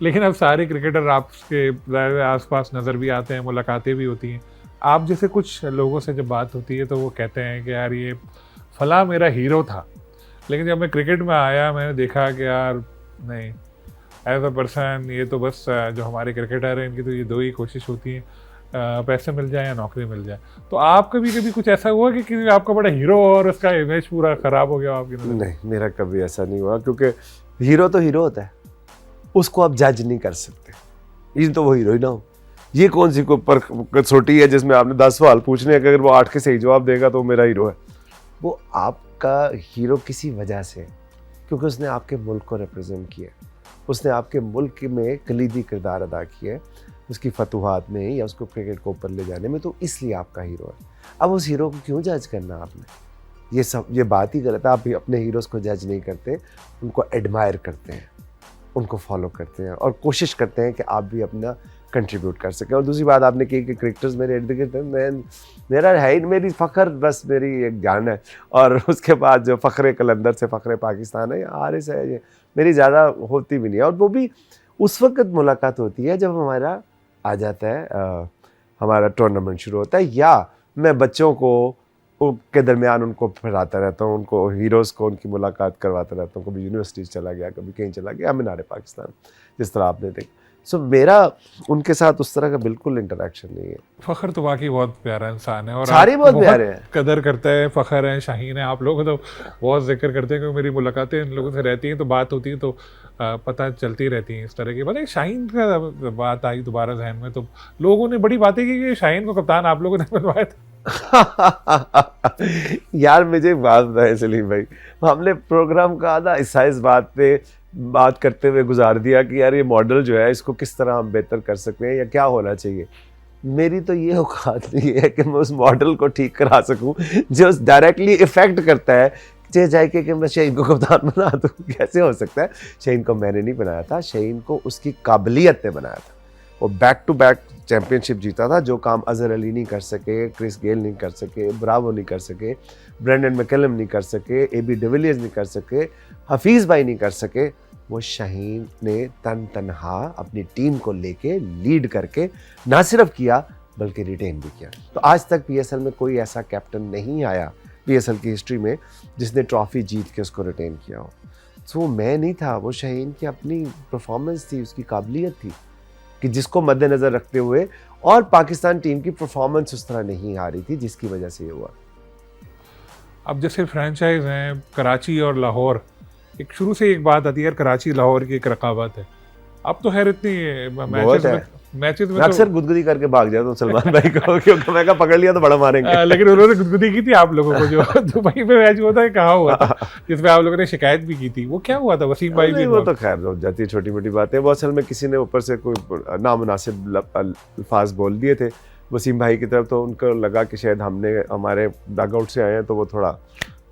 लेकिन अब सारे क्रिकेटर आपके आसपास नज़र भी आते हैं, मुलाकातें भी होती हैं। आप जैसे कुछ लोगों से जब बात होती है तो वो कहते हैं कि यार ये फला मेरा हीरो था, लेकिन जब मैं क्रिकेट में आया मैंने देखा कि यार नहीं, एज अ पर्सन ये तो बस जो हमारे क्रिकेटर हैं इनकी तो ये दो ही कोशिश होती है, पैसे मिल जाए या नौकरी मिल जाए। तो आप कभी कुछ ऐसा हुआ कि आपका बड़ा हीरो और उसका इमेज पूरा ख़राब हो गया आपकी नज़र? नहीं, मेरा कभी ऐसा नहीं हुआ, क्योंकि हीरो तो हीरो होता है, उसको आप जज नहीं कर सकते। ये तो वो हीरो ही ना हो। ये कौन सी पर कसौटी है जिसमें आपने 10 सवाल पूछने हैं कि अगर वो 8 के सही जवाब देगा तो मेरा हीरो है। वो आपका हीरो किसी वजह से, क्योंकि उसने आपके मुल्क को रिप्रेजेंट किया, उसने आपके मुल्क में कलीदी किरदार अदा किया है, उसकी फतूहात में या उसको क्रिकेट को ऊपर ले जाने में, तो इसलिए आपका हीरो है। अब उस हीरो को क्यों जज करना आपने? ये बात ही गलत है। आप अपने हीरोज़ को जज नहीं करते, उनको एडमायर करते हैं, उनको फॉलो करते हैं और कोशिश करते हैं कि आप भी अपना कंट्रीब्यूट कर सकें। और दूसरी बात आपने की कि क्रिकेटर्स मेरे इर्द गिर्द, मेरा है ही मेरी फ़ख्र, बस मेरी एक जान है। और उसके बाद जो फ़ख्र कलंदर से फ़ख्र पाकिस्तान है, हारिस है, ये मेरी ज़्यादा होती भी नहीं है। और वो भी उस वक्त मुलाकात होती है जब हमारा आ जाता है हमारा टूर्नामेंट शुरू होता है, या मैं बच्चों को के दरमियान उनको फिराता रहता हूँ, उनको हीरोज़ को उनकी मुलाकात करवाता रहता हूँ। कभी यूनिवर्सिटीज़ चला गया, कभी कहीं चला गया, मीनार पाकिस्तान जिस तरह आपने देखा। सो मेरा उनके साथ उस तरह का बिल्कुल इंटरेक्शन नहीं है। फ़ख्र तो वाकई बहुत प्यारा इंसान है और सारे बहुत प्यारे हैं, कदर करता है। फ़ख्र है, शाहीन है, आप लोग तो बहुत जिक्र करते हैं, क्योंकि मेरी मुलाकातें इन लोगों से रहती हैं तो बात होती है तो पता चलती रहती हैं इस तरह की। पता है शाहीन का बात आई दोबारा जहन में, तो लोगों ने बड़ी बातें की कि शाहीन को कप्तान आप लोगों ने बनवाया था। यार मुझे एक बात बताएं सलीम भाई, हमने प्रोग्राम का आधा हिस्सा इस बात पे बात करते हुए गुजार दिया कि यार ये मॉडल जो है इसको किस तरह हम बेहतर कर सकते हैं या क्या होना चाहिए। मेरी तो ये औकात नहीं है कि मैं उस मॉडल को ठीक करा सकूं जो डायरेक्टली इफेक्ट करता है चाहे कि मैं शाहीन को कप्तान बना दूं। कैसे हो सकता है? शाहीन को मैंने नहीं बनाया था, शाहीन को उसकी काबिलियत ने बनाया था। वो बैक टू बैक चैम्पियनशिप जीता था, जो काम अजहर अली नहीं कर सके, क्रिस गेल नहीं कर सके, ब्रावो नहीं कर सके, ब्रेंडन मैकलम नहीं कर सके, एबी डिविलियर्स नहीं कर सके, हफीज़ भाई नहीं कर सके। वो शाहीन ने तनहा अपनी टीम को लेके लीड करके ना सिर्फ किया बल्कि रिटेन भी किया। तो आज तक पीएसएल में कोई ऐसा कैप्टन नहीं आया पीएसएल की हिस्ट्री में जिसने ट्रॉफी जीत के उसको रिटेन किया हो। तो मैं नहीं था, वो शाहीन की अपनी परफॉर्मेंस थी, उसकी काबिलियत थी कि जिसको मद्देनज़र रखते हुए, और पाकिस्तान टीम की परफॉर्मेंस उस तरह नहीं आ रही थी जिसकी वजह से ये हुआ। अब जैसे फ्रेंचाइज हैं कराची और लाहौर, एक शुरू से एक बात आती है यार, कराची लाहौर की एक रकाबत है। अब तो खैर इतनी मैचेस में अक्सर गुदगुदी करके भाग जाता हूँ सलमान भाई को, क्योंकि मैं पकड़ लिया तो बड़ा मारेंगे। लेकिन उन्होंने गुदगुदी की थी आप लोगों को, जो दुबई में मैच हुआ था, कहाँ हुआ था जिसमें आप लोगों ने शिकायत भी की थी, वो क्या हुआ था? वसीम भाई भी, वो तो खैर हो जाती है छोटी मोटी बातें। वो असल में किसी ने ऊपर से कोई नामुनासिब अल्फाज बोल दिए थे वसीम भाई की तरफ, तो उनको लगा कि शायद हमने हमारे डगआउट से आए हैं, तो वो थोड़ा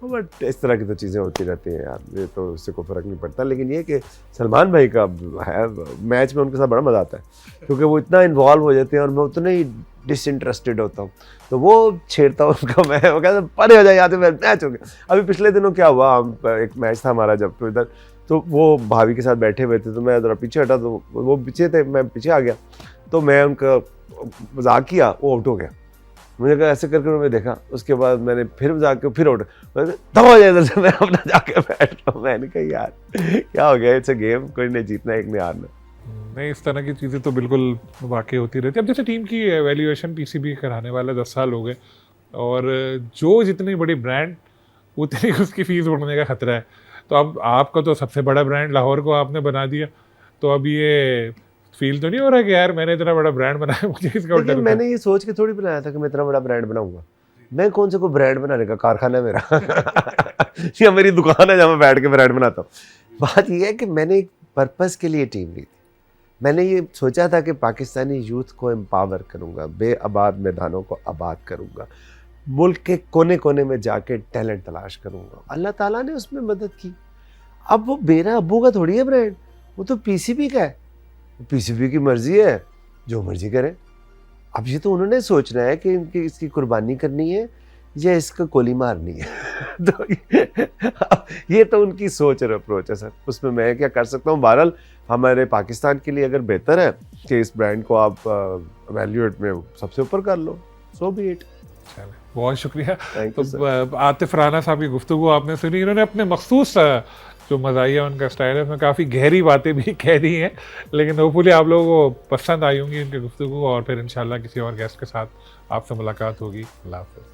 बट इस तरह की तो चीज़ें होती रहती हैं यार, ये तो उससे कोई फ़र्क नहीं पड़ता। लेकिन ये कि सलमान भाई का है मैच में उनके साथ बड़ा मज़ा आता है, क्योंकि वो इतना इन्वॉल्व हो जाते हैं और मैं उतना ही डिसइंटरेस्टेड होता हूँ, तो वो छेड़ता हूँ उनका, मैं वो कहता परे हो जाए यहाँ से, मैच हो गया। अभी पिछले दिनों क्या हुआ, हम एक मैच था हमारा जब तो इधर, तो वो भाभी के साथ बैठे हुए थे, तो मैं ज़रा पीछे हटा, तो वो पीछे थे, मैं पीछे आ गया, तो मैं उनका मजाक किया, वो आउट हो गया। मुझे कहा ऐसे करके उन्होंने देखा, उसके बाद मैंने फिर मजाक किया, फिर आउट, दबा हो जाए इधर से, मैं अपना जाके बैठ रहा हूँ। मैंने कहा यार क्या हो गया, इट्स अ गेम, कोई नहीं जीतना एक ने हारना। नहीं, इस तरह की चीज़ें तो बिल्कुल वाकई होती रहती है। अब जैसे टीम की एवेल्यूएशन पीसीबी कराने वाले 10 साल हो गए, और जो जितनी बड़ी ब्रांड उतनी उसकी फीस बढ़ने का खतरा है। तो अब आपका तो सबसे बड़ा ब्रांड लाहौर को आपने बना दिया, तो अब ये फील तो नहीं हो रहा कि यार मैंने इतना बड़ा ब्रांड बनाया, मुझे इसका लेकिन मैंने ये सोच के थोड़ी बनाया था कि मैं इतना बड़ा ब्रांड बनाऊंगा। मैं कौन से कोई ब्रांड बनाने का कारखाना है मेरा या मेरी दुकान है जहाँ मैं बैठ के ब्रांड बनाता हूँ। बात ये है कि मैंने एक पर्पस के लिए टीम ली थी। मैंने ये सोचा था कि पाकिस्तानी यूथ को एम्पावर करूँगा, बेआबाद मैदानों को आबाद करूँगा, मुल्क के कोने कोने में जाके टैलेंट तलाश करूँगा। अल्लाह ताला ने उसमें मदद की। अब वो मेरा अब्बू का थोड़ी है ब्रांड, वो तो पीसीबी का है, पीसीबी की मर्जी है, जो मर्जी करे। अब ये तो उन्होंने सोचना है कि इनकी इसकी कुर्बानी करनी है या इसका गोली मारनी है तो ये तो उनकी सोच और अप्रोच है सर, उसमें मैं क्या कर सकता हूँ। बहरहाल हमारे पाकिस्तान के लिए अगर बेहतर है कि इस ब्रांड को आप वैल्यूएट में सबसे ऊपर कर लो, सो बी इट। बहुत शुक्रिया। Thank you, तो आतिफ राना साहब की गुफ्तगू आपने सुनी, इन्होंने अपने मखसूस जो मज़ाहिया उनका स्टाइल है उसमें काफ़ी गहरी बातें भी कह दी हैं, लेकिन होपफुली आप लोगों को पसंद आई होंगी उनकी गुफ्तगू, और फिर इंशाल्लाह किसी और गेस्ट के साथ आपसे मुलाकात होगी। अल्लाह हाफ़िज़।